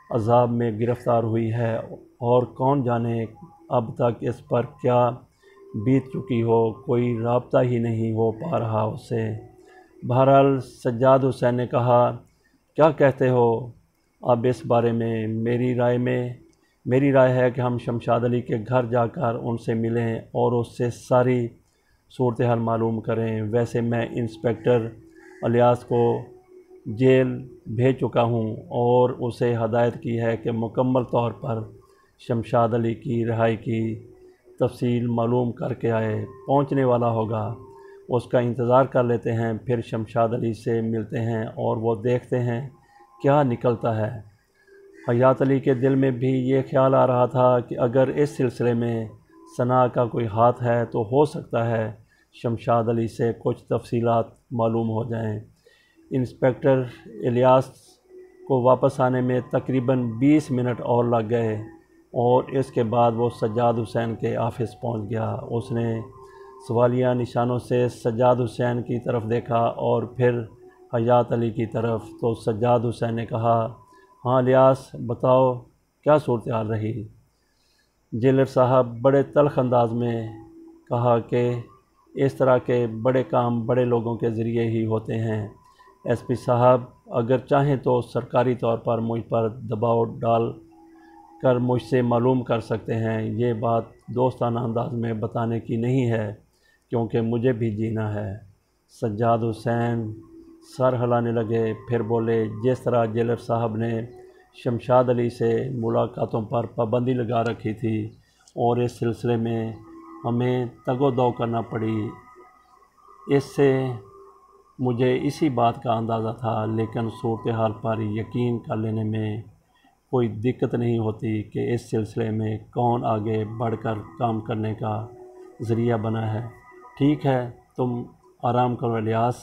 عذاب میں گرفتار ہوئی ہے، اور کون جانے اب تک اس پر کیا بیت چکی ہو۔ کوئی رابطہ ہی نہیں ہو پا رہا اس سے۔ بہرحال سجاد حسین نے کہا، کیا کہتے ہو اب اس بارے میں؟ میری رائے ہے کہ ہم شمشاد علی کے گھر جا کر ان سے ملیں اور اس سے ساری صورتحال معلوم کریں۔ ویسے میں انسپکٹر الیاس کو جیل بھیج چکا ہوں اور اسے ہدایت کی ہے کہ مکمل طور پر شمشاد علی کی رہائی کی تفصیل معلوم کر کے آئے۔ پہنچنے والا ہوگا، اس کا انتظار کر لیتے ہیں، پھر شمشاد علی سے ملتے ہیں اور وہ دیکھتے ہیں کیا نکلتا ہے۔ حیات علی کے دل میں بھی یہ خیال آ رہا تھا کہ اگر اس سلسلے میں ثنا کا کوئی ہاتھ ہے تو ہو سکتا ہے شمشاد علی سے کچھ تفصیلات معلوم ہو جائیں۔ انسپکٹر الیاس کو واپس آنے میں تقریباً 20 منٹ اور لگ گئے، اور اس کے بعد وہ سجاد حسین کے آفس پہنچ گیا۔ اس نے سوالیہ نشانوں سے سجاد حسین کی طرف دیکھا اور پھر حیات علی کی طرف، تو سجاد حسین نے کہا، ہاں الیاس، بتاؤ کیا صورتحال رہی؟ جیلر صاحب بڑے تلخ انداز میں کہا کہ اس طرح کے بڑے کام بڑے لوگوں کے ذریعے ہی ہوتے ہیں۔ ایس پی صاحب اگر چاہیں تو سرکاری طور پر مجھ پر دباؤ ڈال کر مجھ سے معلوم کر سکتے ہیں۔ یہ بات دوستانہ انداز میں بتانے کی نہیں ہے، کیونکہ مجھے بھی جینا ہے۔ سجاد حسین سر ہلانے لگے، پھر بولے، جس طرح جیلر صاحب نے شمشاد علی سے ملاقاتوں پر پابندی لگا رکھی تھی اور اس سلسلے میں ہمیں تگ و دو کرنا پڑی، اس سے مجھے اسی بات کا اندازہ تھا، لیکن صورتحال پر یقین کر لینے میں کوئی دقت نہیں ہوتی کہ اس سلسلے میں کون آگے بڑھ کر کام کرنے کا ذریعہ بنا ہے۔ ٹھیک ہے، تم آرام کرو الیاس۔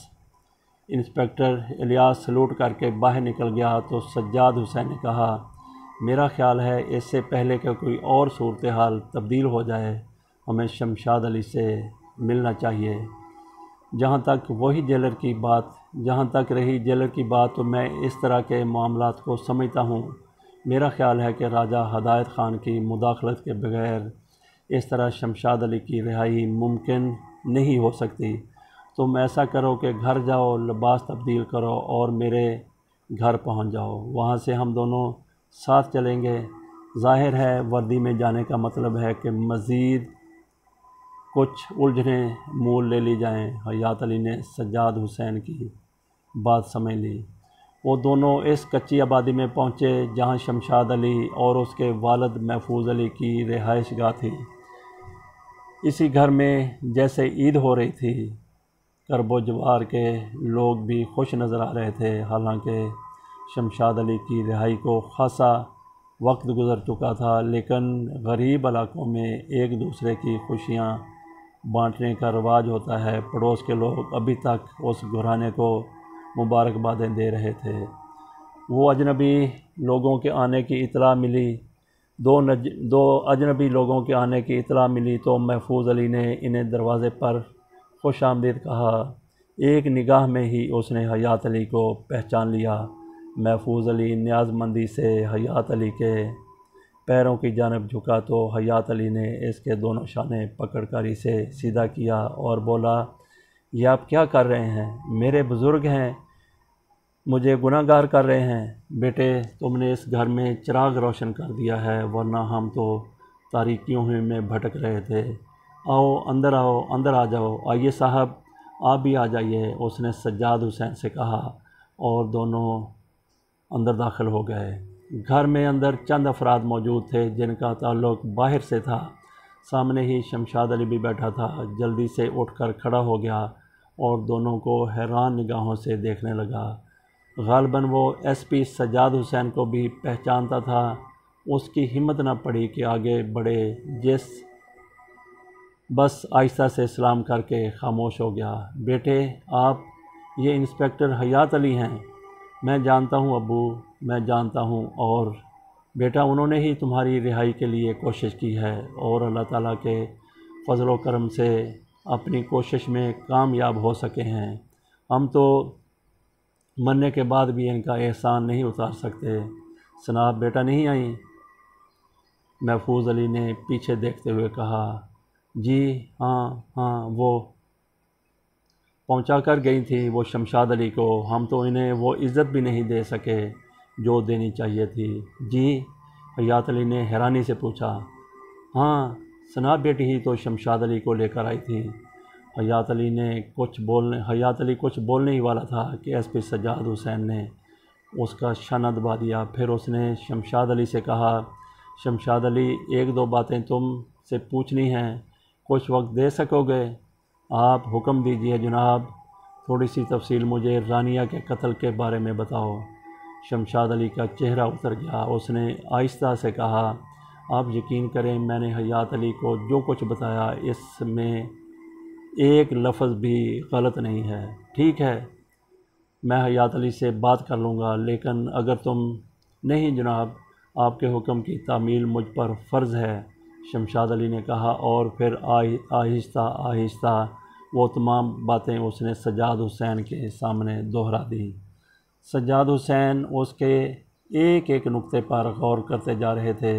انسپکٹر الیاس سلوٹ کر کے باہر نکل گیا تو سجاد حسین نے کہا، میرا خیال ہے اس سے پہلے کہ کوئی اور صورتحال تبدیل ہو جائے، ہمیں شمشاد علی سے ملنا چاہیے۔ جہاں تک رہی جیلر کی بات، تو میں اس طرح کے معاملات کو سمجھتا ہوں۔ میرا خیال ہے کہ راجہ ہدایت خان کی مداخلت کے بغیر اس طرح شمشاد علی کی رہائی ممکن نہیں ہو سکتی۔ تم ایسا کرو کہ گھر جاؤ، لباس تبدیل کرو اور میرے گھر پہنچ جاؤ۔ وہاں سے ہم دونوں ساتھ چلیں گے۔ ظاہر ہے وردی میں جانے کا مطلب ہے کہ مزید کچھ الجھنیں مول لے لی جائیں۔ حیات علی نے سجاد حسین کی بات سمجھ لی۔ وہ دونوں اس کچی آبادی میں پہنچے جہاں شمشاد علی اور اس کے والد محفوظ علی کی رہائش گاہ تھی۔ اسی گھر میں جیسے عید ہو رہی تھی، کرب و جوار کے لوگ بھی خوش نظر آ رہے تھے۔ حالانکہ شمشاد علی کی رہائی کو خاصا وقت گزر چکا تھا، لیکن غریب علاقوں میں ایک دوسرے کی خوشیاں بانٹنے کا رواج ہوتا ہے۔ پڑوس کے لوگ ابھی تک اس گھرانے کو مبارکبادیں دے رہے تھے۔ دو اجنبی لوگوں کے آنے کی اطلاع ملی تو محفوظ علی نے انہیں دروازے پر خوش آمدید کہا۔ ایک نگاہ میں ہی اس نے حیات علی کو پہچان لیا۔ محفوظ علی نیاز مندی سے حیات علی کے پیروں کی جانب جھکا تو حیات علی نے اس کے دونوں شانے پکڑ کر اسے سیدھا کیا اور بولا، یہ آپ کیا کر رہے ہیں؟ میرے بزرگ ہیں، مجھے گناہ گار کر رہے ہیں؟ بیٹے، تم نے اس گھر میں چراغ روشن کر دیا ہے، ورنہ ہم تو تاریکیوں میں بھٹک رہے تھے۔ آؤ اندر آ جاؤ۔ آئیے صاحب، آپ بھی آ جائیے، اس نے سجاد حسین سے کہا، اور دونوں اندر داخل ہو گئے۔ گھر میں اندر چند افراد موجود تھے جن کا تعلق باہر سے تھا۔ سامنے ہی شمشاد علی بھی بیٹھا تھا۔ جلدی سے اٹھ کر کھڑا ہو گیا اور دونوں کو حیران نگاہوں سے دیکھنے لگا۔ غالباً وہ ایس پی سجاد حسین کو بھی پہچانتا تھا۔ اس کی ہمت نہ پڑی کہ آگے بڑھے، بس آہستہ سے سلام کر کے خاموش ہو گیا۔ بیٹے، آپ یہ انسپکٹر حیات علی ہیں؟ میں جانتا ہوں ابو، میں جانتا ہوں، اور بیٹا انہوں نے ہی تمہاری رہائی کے لیے کوشش کی ہے اور اللہ تعالیٰ کے فضل و کرم سے اپنی کوشش میں کامیاب ہو سکے ہیں۔ ہم تو مرنے کے بعد بھی ان کا احسان نہیں اتار سکتے۔ سنا بیٹا نہیں آئیں؟ محفوظ علی نے پیچھے دیکھتے ہوئے کہا۔ جی ہاں وہ پہنچا کر گئی تھی وہ شمشاد علی کو، ہم تو انہیں وہ عزت بھی نہیں دے سکے جو دینی چاہیے تھی۔ جی؟ حیات علی نے حیرانی سے پوچھا۔ ہاں، سنا بیٹی ہی تو شمشاد علی کو لے کر آئی تھی۔ حیات علی کچھ بولنے ہی والا تھا کہ ایس پی سجاد حسین نے اس کا شانہ دبا دیا۔ پھر اس نے شمشاد علی سے کہا، شمشاد علی، ایک دو باتیں تم سے پوچھنی ہیں، کچھ وقت دے سکو گے؟ آپ حکم دیجئے جناب، تھوڑی سی تفصیل مجھے رانیہ کے قتل کے بارے میں بتاؤ۔ شمشاد علی کا چہرہ اتر گیا۔ اس نے آہستہ سے کہا، آپ یقین کریں میں نے حیات علی کو جو کچھ بتایا اس میں ایک لفظ بھی غلط نہیں ہے۔ ٹھیک ہے، میں حیات علی سے بات کر لوں گا، لیکن اگر تم… نہیں جناب، آپ کے حکم کی تعمیل مجھ پر فرض ہے، شمشاد علی نے کہا، اور پھر آہستہ آہستہ وہ تمام باتیں اس نے سجاد حسین کے سامنے دہرا دیں۔ سجاد حسین اس کے ایک ایک نقطے پر غور کرتے جا رہے تھے۔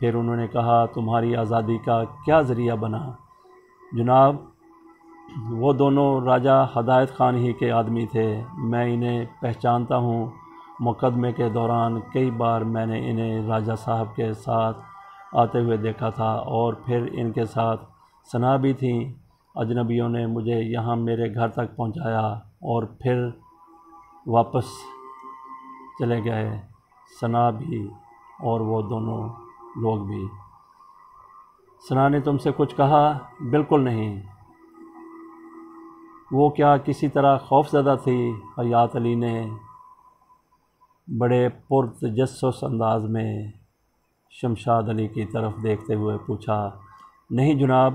پھر انہوں نے کہا، تمہاری آزادی کا کیا ذریعہ بنا؟ جناب، وہ دونوں راجہ ہدایت خان ہی کے آدمی تھے، میں انہیں پہچانتا ہوں۔ مقدمے کے دوران کئی بار میں نے انہیں راجہ صاحب کے ساتھ آتے ہوئے دیکھا تھا، اور پھر ان کے ساتھ سنا بھی تھیں۔ اجنبیوں نے مجھے یہاں میرے گھر تک پہنچایا اور پھر واپس چلے گئے، سنا بھی اور وہ دونوں لوگ بھی۔ سنا نے تم سے کچھ کہا؟ بالکل نہیں۔ وہ کیا کسی طرح خوف زدہ تھی؟ حیات علی نے بڑے پرتجسس انداز میں شمشاد علی کی طرف دیکھتے ہوئے پوچھا۔ نہیں جناب،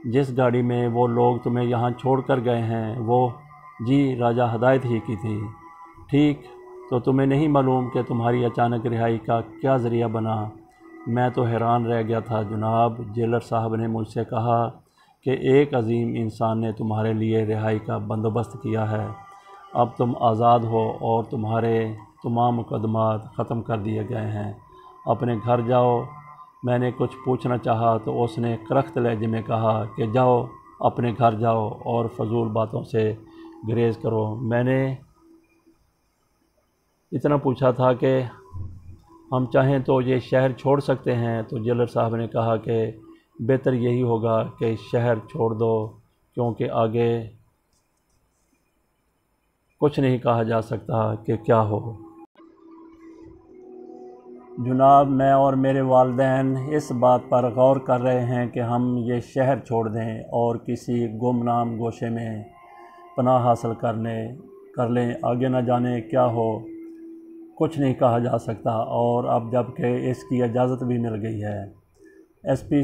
جس گاڑی میں وہ لوگ تمہیں یہاں چھوڑ کر گئے ہیں وہ… جی، راجہ ہدایت ہی کی تھی۔ ٹھیک، تو تمہیں نہیں معلوم کہ تمہاری اچانک رہائی کا کیا ذریعہ بنا؟ میں تو حیران رہ گیا تھا جناب، جیلر صاحب نے مجھ سے کہا کہ ایک عظیم انسان نے تمہارے لیے رہائی کا بندوبست کیا ہے، اب تم آزاد ہو اور تمہارے تمام مقدمات ختم کر دیے گئے ہیں، اپنے گھر جاؤ۔ میں نے کچھ پوچھنا چاہا تو اس نے کرخت لہجے میں کہا کہ جاؤ، اپنے گھر جاؤ اور فضول باتوں سے گریز کرو۔ میں نے اتنا پوچھا تھا کہ ہم چاہیں تو یہ شہر چھوڑ سکتے ہیں، تو جیلر صاحب نے کہا کہ بہتر یہی ہوگا کہ شہر چھوڑ دو، کیونکہ آگے کچھ نہیں کہا جا سکتا کہ کیا ہو۔ جناب، میں اور میرے والدین اس بات پر غور کر رہے ہیں کہ ہم یہ شہر چھوڑ دیں اور کسی گمنام گوشے میں پناہ حاصل کر لیں، آگے نہ جانے کیا ہو، کچھ نہیں کہا جا سکتا۔ اور اب جب کہ اس کی اجازت بھی مل گئی ہے۔ ایس پی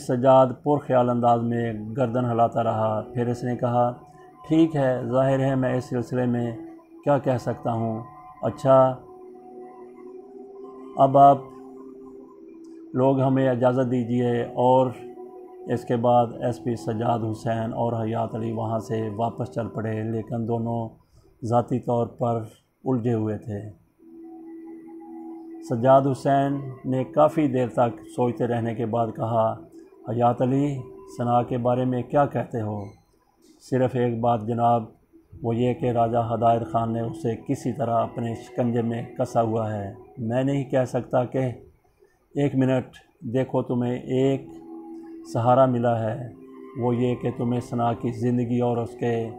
سجاد پرخیال انداز میں گردن ہلاتا رہا، پھر اس نے کہا، ٹھیک ہے، ظاہر ہے میں اس سلسلے میں کیا کہہ سکتا ہوں۔ اچھا، اب آپ لوگ ہمیں اجازت دیجیے۔ اور اس کے بعد ایس پی سجاد حسین اور حیات علی وہاں سے واپس چل پڑے، لیکن دونوں ذاتی طور پر الجھے ہوئے تھے۔ سجاد حسین نے کافی دیر تک سوچتے رہنے کے بعد کہا، حیات علی، سنا کے بارے میں کیا کہتے ہو؟ صرف ایک بات جناب، وہ یہ کہ راجہ ہدایت خان نے اسے کسی طرح اپنے شکنجے میں کسا ہوا ہے۔ میں نہیں کہہ سکتا کہ… ایک منٹ، دیکھو تمہیں ایک سہارا ملا ہے، وہ یہ کہ تمہیں سنا کی زندگی اور اس کے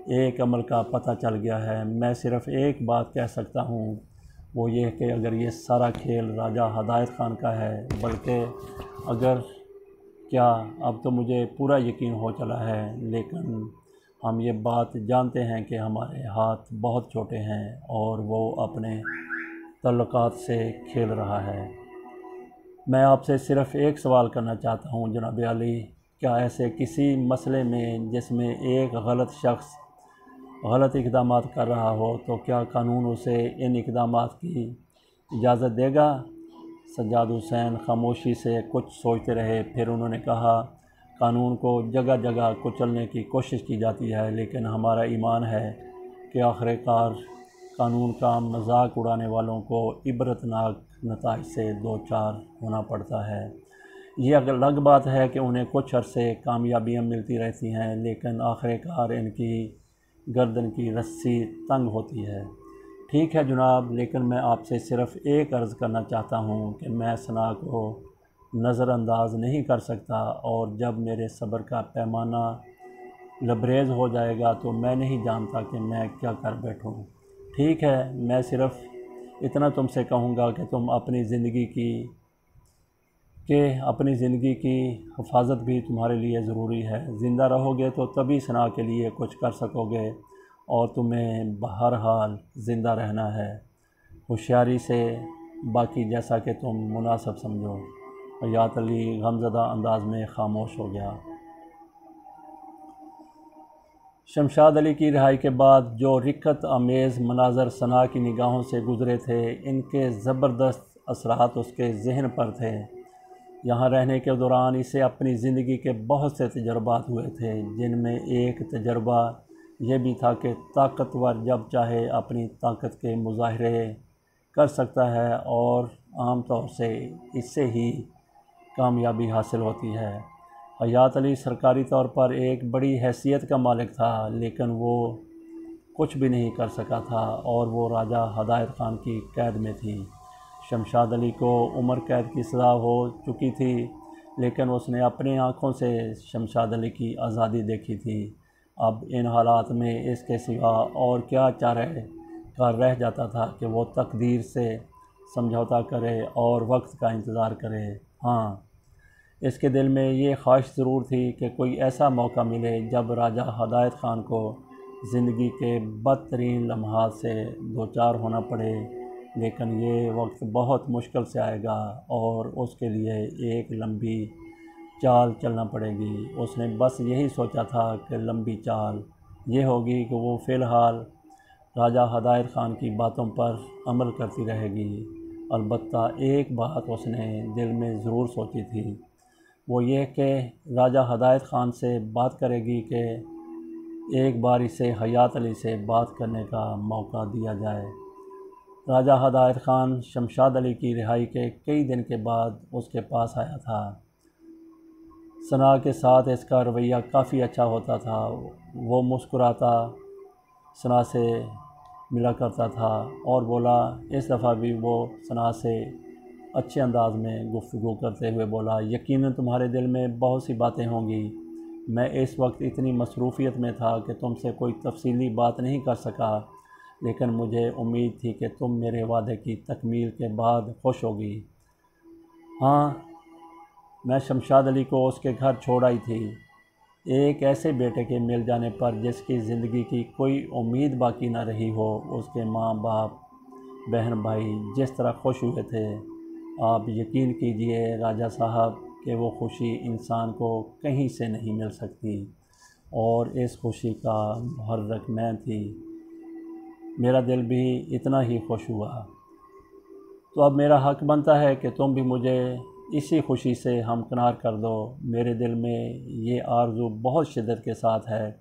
ایک عمل کا پتہ چل گیا ہے۔ میں صرف ایک بات کہہ سکتا ہوں، وہ یہ کہ اگر یہ سارا کھیل راجہ ہدایت خان کا ہے، بلکہ اگر کیا اب تو مجھے پورا یقین ہو چلا ہے، لیکن ہم یہ بات جانتے ہیں کہ ہمارے ہاتھ بہت چھوٹے ہیں اور وہ اپنے تعلقات سے کھیل رہا ہے۔ میں آپ سے صرف ایک سوال کرنا چاہتا ہوں جناب علی، کیا ایسے کسی مسئلے میں جس میں ایک غلط شخص غلط اقدامات کر رہا ہو تو کیا قانون اسے ان اقدامات کی اجازت دے گا؟ سجاد حسین خاموشی سے کچھ سوچتے رہے، پھر انہوں نے کہا، قانون کو جگہ جگہ کچلنے کی کوشش کی جاتی ہے، لیکن ہمارا ایمان ہے کہ آخر کار قانون کا مذاق اڑانے والوں کو عبرتناک نتائج سے دوچار ہونا پڑتا ہے۔ یہ الگ بات ہے کہ انہیں کچھ عرصے کامیابیاں ملتی رہتی ہیں، لیکن آخر کار ان کی گردن کی رسی تنگ ہوتی ہے۔ ٹھیک ہے جناب، لیکن میں آپ سے صرف ایک عرض کرنا چاہتا ہوں کہ میں ثنا کو نظر انداز نہیں کر سکتا، اور جب میرے صبر کا پیمانہ لبریز ہو جائے گا تو میں نہیں جانتا کہ میں کیا کر بیٹھوں۔ ٹھیک ہے، میں صرف اتنا تم سے کہوں گا کہ تم اپنی زندگی کی حفاظت بھی تمہارے لیے ضروری ہے۔ زندہ رہو گے تو تبھی ثنا کے لیے کچھ کر سکو گے، اور تمہیں بہرحال زندہ رہنا ہے، ہوشیاری سے، باقی جیسا کہ تم مناسب سمجھو۔ حیات علی غمزدہ انداز میں خاموش ہو گیا۔ شمشاد علی کی رہائی کے بعد جو رقت آمیز مناظر ثنا کی نگاہوں سے گزرے تھے، ان کے زبردست اثرات اس کے ذہن پر تھے۔ یہاں رہنے کے دوران اسے اپنی زندگی کے بہت سے تجربات ہوئے تھے، جن میں ایک تجربہ یہ بھی تھا کہ طاقتور جب چاہے اپنی طاقت کے مظاہرے کر سکتا ہے، اور عام طور سے اس سے ہی کامیابی حاصل ہوتی ہے۔ حیات علی سرکاری طور پر ایک بڑی حیثیت کا مالک تھا، لیکن وہ کچھ بھی نہیں کر سکا تھا، اور وہ راجہ ہدایت خان کی قید میں تھی۔ شمشاد علی کو عمر قید کی سزا ہو چکی تھی، لیکن اس نے اپنی آنکھوں سے شمشاد علی کی آزادی دیکھی تھی۔ اب ان حالات میں اس کے سوا اور کیا چارہ کار رہ جاتا تھا کہ وہ تقدیر سے سمجھوتا کرے اور وقت کا انتظار کرے۔ ہاں، اس کے دل میں یہ خواہش ضرور تھی کہ کوئی ایسا موقع ملے جب راجہ ہدایت خان کو زندگی کے بدترین لمحات سے دوچار ہونا پڑے، لیکن یہ وقت بہت مشکل سے آئے گا، اور اس کے لیے ایک لمبی چال چلنا پڑے گی۔ اس نے بس یہی سوچا تھا کہ لمبی چال یہ ہوگی کہ وہ فی الحال راجہ ہدایت خان کی باتوں پر عمل کرتی رہے گی۔ البتہ ایک بات اس نے دل میں ضرور سوچی تھی، وہ یہ کہ راجہ ہدایت خان سے بات کرے گی کہ ایک بار اسے حیات علی سے بات کرنے کا موقع دیا جائے۔ راجہ ہدایت خان شمشاد علی کی رہائی کے کئی دن کے بعد اس کے پاس آیا تھا۔ ثنا کے ساتھ اس کا رویہ کافی اچھا ہوتا تھا، وہ مسکراتا ثنا سے ملا کرتا تھا اور بولا۔ اس دفعہ بھی وہ ثنا سے اچھے انداز میں گفتگو کرتے ہوئے بولا، یقیناً تمہارے دل میں بہت سی باتیں ہوں گی۔ میں اس وقت اتنی مصروفیت میں تھا کہ تم سے کوئی تفصیلی بات نہیں کر سکا، لیکن مجھے امید تھی کہ تم میرے وعدے کی تکمیل کے بعد خوش ہوگی۔ ہاں، میں شمشاد علی کو اس کے گھر چھوڑ آئی تھی، ایک ایسے بیٹے کے مل جانے پر جس کی زندگی کی کوئی امید باقی نہ رہی ہو۔ اس کے ماں باپ، بہن بھائی جس طرح خوش ہوئے تھے، آپ یقین کیجئے راجہ صاحب کہ وہ خوشی انسان کو کہیں سے نہیں مل سکتی، اور اس خوشی کا محرک میں تھی۔ میرا دل بھی اتنا ہی خوش ہوا۔ تو اب میرا حق بنتا ہے کہ تم بھی مجھے اسی خوشی سے ہمکنار کر دو۔ میرے دل میں یہ آرزو بہت شدت کے ساتھ ہے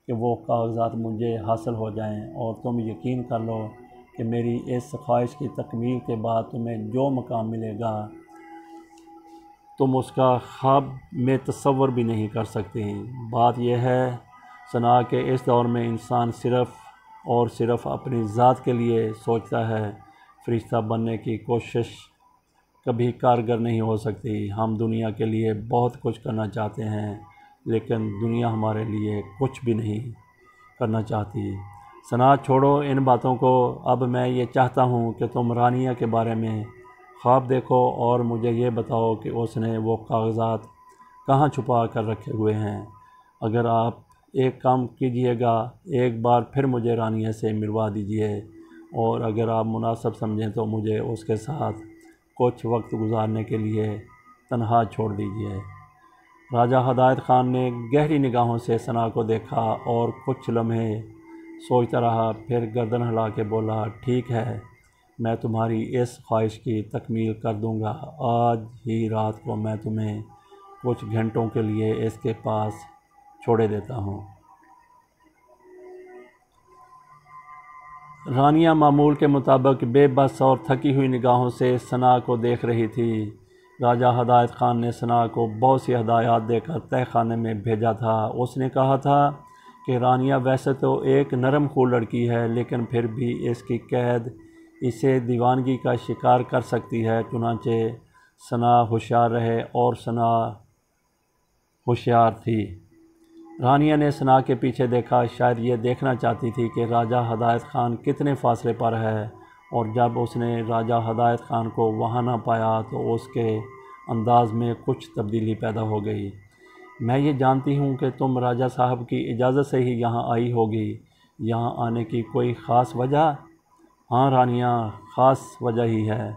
کہ وہ کاغذات مجھے حاصل ہو جائیں، اور تم یقین کر لو کہ میری اس خواہش کی تکمیل کے بعد تمہیں جو مقام ملے گا، تم اس کا خواب میں تصور بھی نہیں کر سکتی۔ بات یہ ہے ثنا کہ اس دور میں انسان صرف اور صرف اپنی ذات کے لیے سوچتا ہے۔ فرشتہ بننے کی کوشش کبھی کارگر نہیں ہو سکتی۔ ہم دنیا کے لیے بہت کچھ کرنا چاہتے ہیں، لیکن دنیا ہمارے لیے کچھ بھی نہیں کرنا چاہتی۔ سنا چھوڑو ان باتوں کو، اب میں یہ چاہتا ہوں کہ تم رانیہ کے بارے میں خواب دیکھو اور مجھے یہ بتاؤ کہ اس نے وہ کاغذات کہاں چھپا کر رکھے ہوئے ہیں۔ اگر آپ ایک کام کیجئے گا، ایک بار پھر مجھے رانیہ سے ملوا دیجئے، اور اگر آپ مناسب سمجھیں تو مجھے اس کے ساتھ کچھ وقت گزارنے کے لیے تنہا چھوڑ دیجئے۔ راجہ ہدایت خان نے گہری نگاہوں سے سنا کو دیکھا اور کچھ لمحے سوچتا رہا، پھر گردن ہلا کے بولا، ٹھیک ہے، میں تمہاری اس خواہش کی تکمیل کر دوں گا۔ آج ہی رات کو میں تمہیں کچھ گھنٹوں کے لیے اس کے پاس چھوڑے دیتا ہوں۔ رانیہ معمول کے مطابق بے بس اور تھکی ہوئی نگاہوں سے سنا کو دیکھ رہی تھی۔ راجہ ہدایت خان نے سنا کو بہت سی ہدایات دے کر تہہ خانے میں بھیجا تھا۔ اس نے کہا تھا کہ رانیہ ویسے تو ایک نرم خو لڑکی ہے، لیکن پھر بھی اس کی قید اسے دیوانگی کا شکار کر سکتی ہے، چنانچہ سنا ہوشیار رہے، اور سنا ہوشیار تھی۔ رانیہ نے سنا کے پیچھے دیکھا، شاید یہ دیکھنا چاہتی تھی کہ راجہ ہدایت خان کتنے فاصلے پر ہے، اور جب اس نے راجہ ہدایت خان کو وہاں نہ پایا تو اس کے انداز میں کچھ تبدیلی پیدا ہو گئی۔ میں یہ جانتی ہوں کہ تم راجہ صاحب کی اجازت سے ہی یہاں آئی ہوگی۔ یہاں آنے کی کوئی خاص وجہ؟ ہاں رانیہ، خاص وجہ ہی ہے۔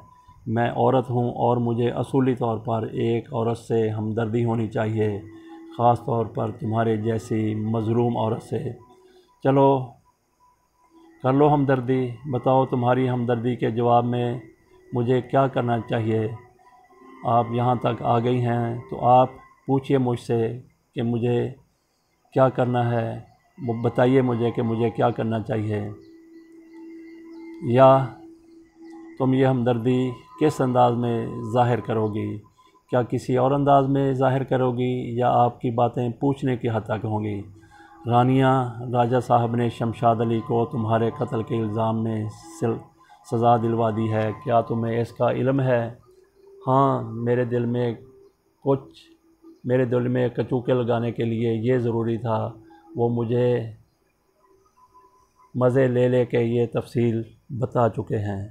میں عورت ہوں اور مجھے اصولی طور پر ایک عورت سے ہمدردی ہونی چاہیے، خاص طور پر تمہارے جیسی مظلوم عورت سے۔ چلو کر لو ہمدردی، بتاؤ تمہاری ہمدردی کے جواب میں مجھے کیا کرنا چاہیے؟ آپ یہاں تک آ گئی ہیں تو آپ پوچھئے مجھ سے کہ مجھے کیا کرنا ہے، بتائیے مجھے کہ مجھے کیا کرنا چاہیے، یا تم یہ ہمدردی کس انداز میں ظاہر کرو گی؟ کیا کسی اور انداز میں ظاہر کرو گی، یا آپ کی باتیں پوچھنے کی حد تک ہوں گی؟ رانیہ، راجہ صاحب نے شمشاد علی کو تمہارے قتل کے الزام میں سزا دلوا دی ہے، کیا تمہیں اس کا علم ہے؟ ہاں، میرے دل میں کچوکے لگانے کے لیے یہ ضروری تھا۔ وہ مجھے مزے لے لے کے یہ تفصیل بتا چکے ہیں۔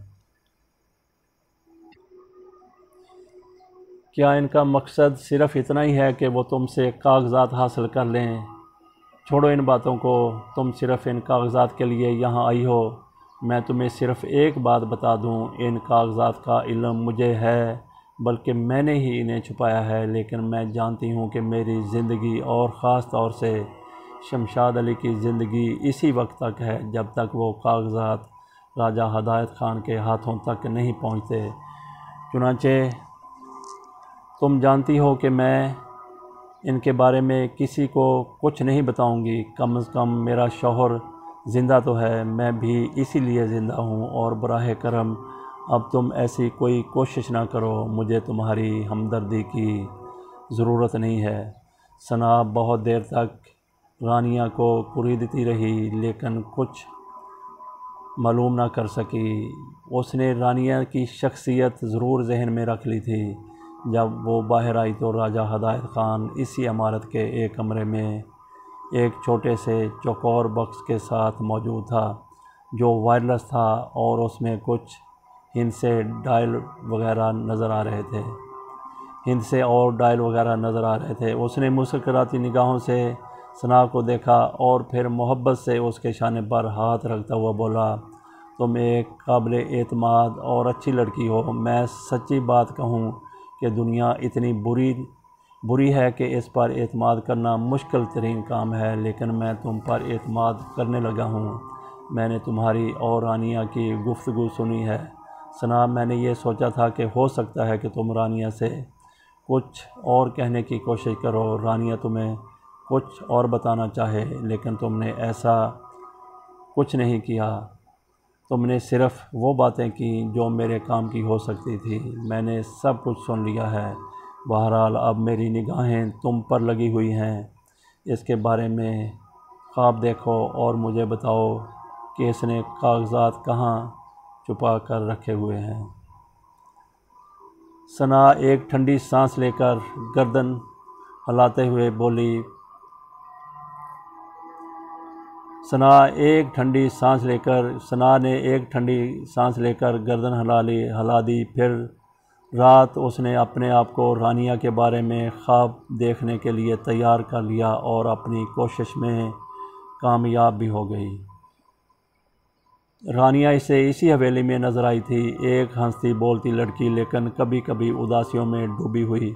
کیا ان کا مقصد صرف اتنا ہی ہے کہ وہ تم سے کاغذات حاصل کر لیں؟ چھوڑو ان باتوں کو، تم صرف ان کاغذات کے لیے یہاں آئی ہو۔ میں تمہیں صرف ایک بات بتا دوں، ان کاغذات کا علم مجھے ہے، بلکہ میں نے ہی انہیں چھپایا ہے، لیکن میں جانتی ہوں کہ میری زندگی اور خاص طور سے شمشاد علی کی زندگی اسی وقت تک ہے جب تک وہ کاغذات راجہ ہدایت خان کے ہاتھوں تک نہیں پہنچتے۔ چنانچہ تم جانتی ہو کہ میں ان کے بارے میں کسی کو کچھ نہیں بتاؤں گی، کم از کم میرا شوہر زندہ تو ہے، میں بھی اسی لیے زندہ ہوں، اور براہ کرم اب تم ایسی کوئی کوشش نہ کرو، مجھے تمہاری ہمدردی کی ضرورت نہیں ہے۔ سنا بہت دیر تک رانیہ کو کوریدتی رہی، لیکن کچھ معلوم نہ کر سکی۔ اس نے رانیہ کی شخصیت ضرور ذہن میں رکھ لی تھی۔ جب وہ باہر آئی تو راجہ ہدایت خان اسی عمارت کے ایک کمرے میں ایک چھوٹے سے چوکور بکس کے ساتھ موجود تھا جو وائرلیس تھا، اور اس میں کچھ ہندسے ڈائل وغیرہ نظر آ رہے تھے۔ اس نے مسکراتی نگاہوں سے سنا کو دیکھا اور پھر محبت سے اس کے شانے پر ہاتھ رکھتا ہوا بولا، تم ایک قابل اعتماد اور اچھی لڑکی ہو۔ میں سچی بات کہوں کہ دنیا اتنی بری ہے کہ اس پر اعتماد کرنا مشکل ترین کام ہے، لیکن میں تم پر اعتماد کرنے لگا ہوں۔ میں نے تمہاری اور رانیہ کی گفتگو سنی ہے سنا، میں نے یہ سوچا تھا کہ ہو سکتا ہے کہ تم رانیہ سے کچھ اور کہنے کی کوشش کرو، رانیہ تمہیں کچھ اور بتانا چاہے، لیکن تم نے ایسا کچھ نہیں کیا۔ تم نے صرف وہ باتیں کی جو میرے کام کی ہو سکتی تھی۔ میں نے سب کچھ سن لیا ہے۔ بہرحال اب میری نگاہیں تم پر لگی ہوئی ہیں، اس کے بارے میں خواب دیکھو اور مجھے بتاؤ کہ اس نے کاغذات کہاں چھپا کر رکھے ہوئے ہیں۔ سنا ایک ٹھنڈی سانس لے کر گردن ہلاتے ہوئے بولی، سنا نے ایک ٹھنڈی سانس لے کر گردن ہلا دی۔ پھر رات اس نے اپنے آپ کو رانیہ کے بارے میں خواب دیکھنے کے لیے تیار کر لیا اور اپنی کوشش میں کامیاب بھی ہو گئی۔ رانیہ اسے اسی حویلی میں نظر آئی تھی، ایک ہنستی بولتی لڑکی، لیکن کبھی کبھی اداسیوں میں ڈوبی ہوئی۔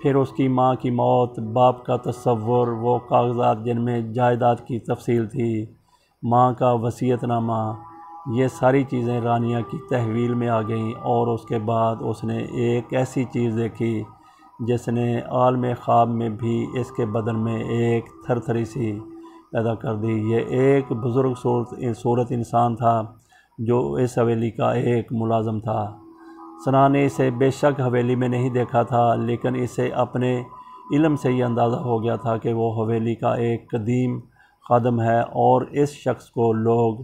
پھر اس کی ماں کی موت، باپ کا تصور، وہ کاغذات جن میں جائیداد کی تفصیل تھی، ماں کا وصیت نامہ، یہ ساری چیزیں رانیہ کی تحویل میں آ گئیں۔ اور اس کے بعد اس نے ایک ایسی چیز دیکھی جس نے عالم خواب میں بھی اس کے بدن میں ایک تھر تھری سی پیدا کر دی۔ یہ ایک بزرگ صورت انسان تھا جو اس حویلی کا ایک ملازم تھا۔ سنا نے اسے بے شک حویلی میں نہیں دیکھا تھا، لیکن اسے اپنے علم سے یہ اندازہ ہو گیا تھا کہ وہ حویلی کا ایک قدیم خادم ہے اور اس شخص کو لوگ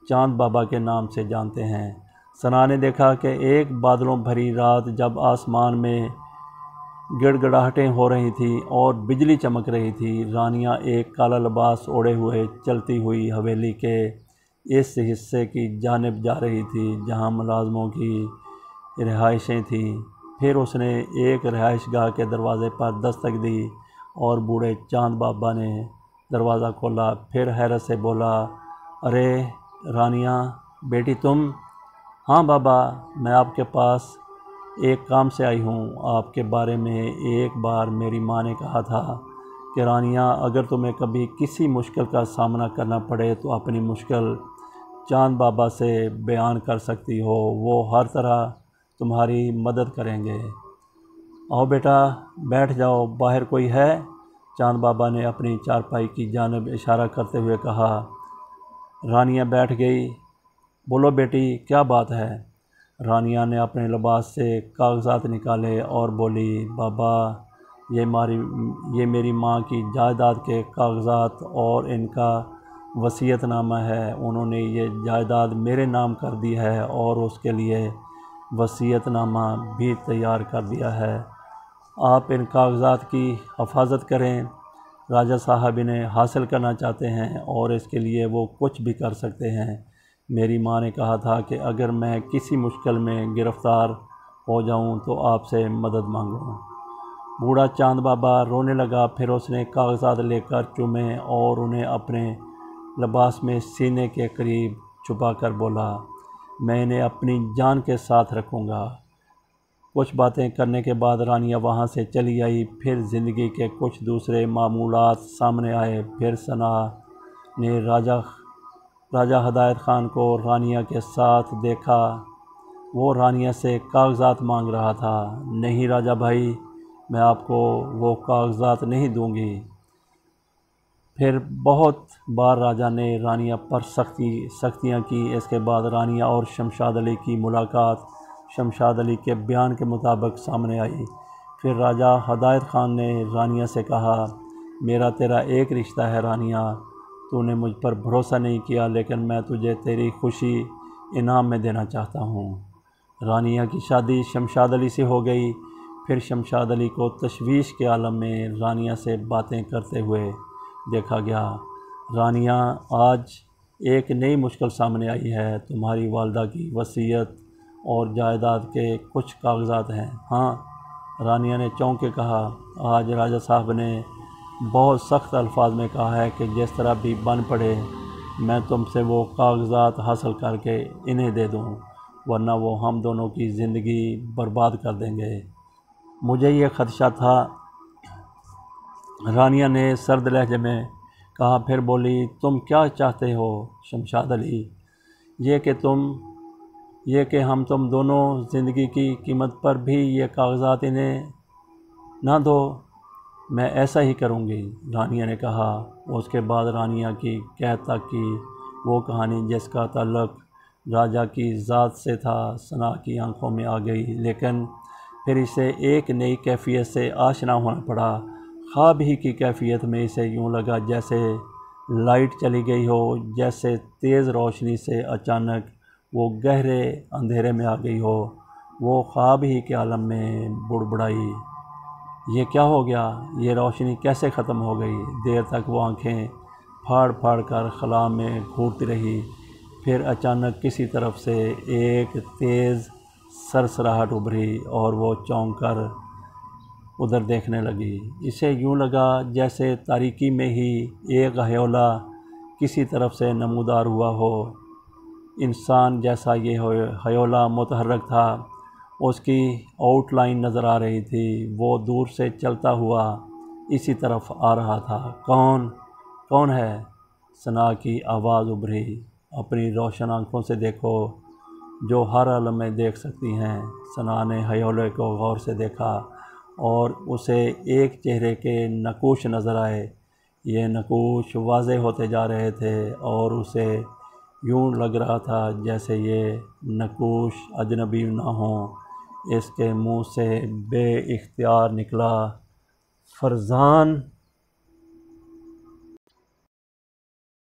چاند بابا کے نام سے جانتے ہیں۔ سنا نے دیکھا کہ ایک بادلوں بھری رات جب آسمان میں گڑ گڑاہٹیں ہو رہی تھیں اور بجلی چمک رہی تھی، رانیہ ایک کالا لباس اوڑھے ہوئے چلتی ہوئی حویلی کے اس حصے کی جانب جا رہی تھی جہاں ملازموں کی رہائشیں تھیں۔ پھر اس نے ایک رہائش گاہ کے دروازے پر دستک دی اور بوڑھے چاند بابا نے دروازہ کھولا۔ پھر حیرت سے بولا، ارے رانیہ بیٹی تم؟ ہاں بابا، میں آپ کے پاس ایک کام سے آئی ہوں۔ آپ کے بارے میں ایک بار میری ماں نے کہا تھا کہ رانیہ، اگر تمہیں کبھی کسی مشکل کا سامنا کرنا پڑے تو اپنی مشکل چاند بابا سے بیان کر سکتی ہو، وہ ہر طرح تمہاری مدد کریں گے۔ آؤ بیٹا بیٹھ جاؤ، باہر کوئی ہے؟ چاند بابا نے اپنی چارپائی کی جانب اشارہ کرتے ہوئے کہا۔ رانیہ بیٹھ گئی۔ بولو بیٹی، کیا بات ہے؟ رانیہ نے اپنے لباس سے کاغذات نکالے اور بولی، بابا یہ میری ماں کی جائیداد کے کاغذات اور ان کا وصیت نامہ ہے۔ انہوں نے یہ جائیداد میرے نام کر دی ہے اور اس کے لیے وصیت نامہ بھی تیار کر دیا ہے۔ آپ ان کاغذات کی حفاظت کریں، راجہ صاحب انہیں حاصل کرنا چاہتے ہیں اور اس کے لیے وہ کچھ بھی کر سکتے ہیں۔ میری ماں نے کہا تھا کہ اگر میں کسی مشکل میں گرفتار ہو جاؤں تو آپ سے مدد مانگوں۔ بوڑھا چاند بابا رونے لگا۔ پھر اس نے کاغذات لے کر چومے اور انہیں اپنے لباس میں سینے کے قریب چھپا کر بولا، میں انہیں اپنی جان کے ساتھ رکھوں گا۔ کچھ باتیں کرنے کے بعد رانیہ وہاں سے چلی آئی۔ پھر زندگی کے کچھ دوسرے معمولات سامنے آئے۔ پھر سنا نے راجہ ہدایت خان کو رانیہ کے ساتھ دیکھا۔ وہ رانیہ سے کاغذات مانگ رہا تھا۔ نہیں راجہ بھائی، میں آپ کو وہ کاغذات نہیں دوں گی۔ پھر بہت بار راجہ نے رانیہ پر سختیاں کی۔ اس کے بعد رانیہ اور شمشاد علی کی ملاقات شمشاد علی کے بیان کے مطابق سامنے آئی۔ پھر راجہ ہدایت خان نے رانیہ سے کہا، میرا تیرا ایک رشتہ ہے رانیہ، تو نے مجھ پر بھروسہ نہیں کیا، لیکن میں تجھے تیری خوشی انعام میں دینا چاہتا ہوں۔ رانیہ کی شادی شمشاد علی سے ہو گئی۔ پھر شمشاد علی کو تشویش کے عالم میں رانیہ سے باتیں کرتے ہوئے دیکھا گیا۔ رانیہ، آج ایک نئی مشکل سامنے آئی ہے۔ تمہاری والدہ کی وصیت اور جائیداد کے کچھ کاغذات ہیں۔ ہاں، رانیہ نے چونک کے کہا، آج راجہ صاحب نے بہت سخت الفاظ میں کہا ہے کہ جس طرح بھی بن پڑے میں تم سے وہ کاغذات حاصل کر کے انہیں دے دوں، ورنہ وہ ہم دونوں کی زندگی برباد کر دیں گے۔ مجھے یہ خدشہ تھا، رانیہ نے سرد لہجے میں کہا۔ پھر بولی، تم کیا چاہتے ہو شمشاد علی؟ یہ کہ ہم تم دونوں زندگی کی قیمت پر بھی یہ کاغذات انہیں نہ دو۔ میں ایسا ہی کروں گی، رانیہ نے کہا۔ اس کے بعد رانیہ کی قید تک کی وہ کہانی جس کا تعلق راجہ کی ذات سے تھا سنا کی آنکھوں میں آ گئی، لیکن پھر اسے ایک نئی کیفیت سے آشنا ہونا پڑا۔ خواب ہی کی کیفیت میں اسے یوں لگا جیسے لائٹ چلی گئی ہو، جیسے تیز روشنی سے اچانک وہ گہرے اندھیرے میں آ گئی ہو۔ وہ خواب ہی کے عالم میں بڑبڑائی، یہ کیا ہو گیا؟ یہ روشنی کیسے ختم ہو گئی؟ دیر تک وہ آنکھیں پھاڑ پھاڑ کر خلا میں گھورتی رہی۔ پھر اچانک کسی طرف سے ایک تیز سرسراہٹ ابھری اور وہ چونک کر ادھر دیکھنے لگی۔ اسے یوں لگا جیسے تاریکی میں ہی ایک ہیولہ کسی طرف سے نمودار ہوا ہو۔ انسان جیسا یہ ہیولہ متحرک تھا، اس کی آؤٹ لائن نظر آ رہی تھی۔ وہ دور سے چلتا ہوا اسی طرف آ رہا تھا۔ کون ہے؟ ثنا کی آواز ابھری۔ اپنی روشن آنکھوں سے دیکھو جو ہر عالم میں دیکھ سکتی ہیں۔ ثنا نے ہیولے کو غور سے دیکھا اور اسے ایک چہرے کے نقوش نظر آئے۔ یہ نقوش واضح ہوتے جا رہے تھے اور اسے یوں لگ رہا تھا جیسے یہ نقوش اجنبی نہ ہوں۔ اس کے منہ سے بے اختیار نکلا، فرزان۔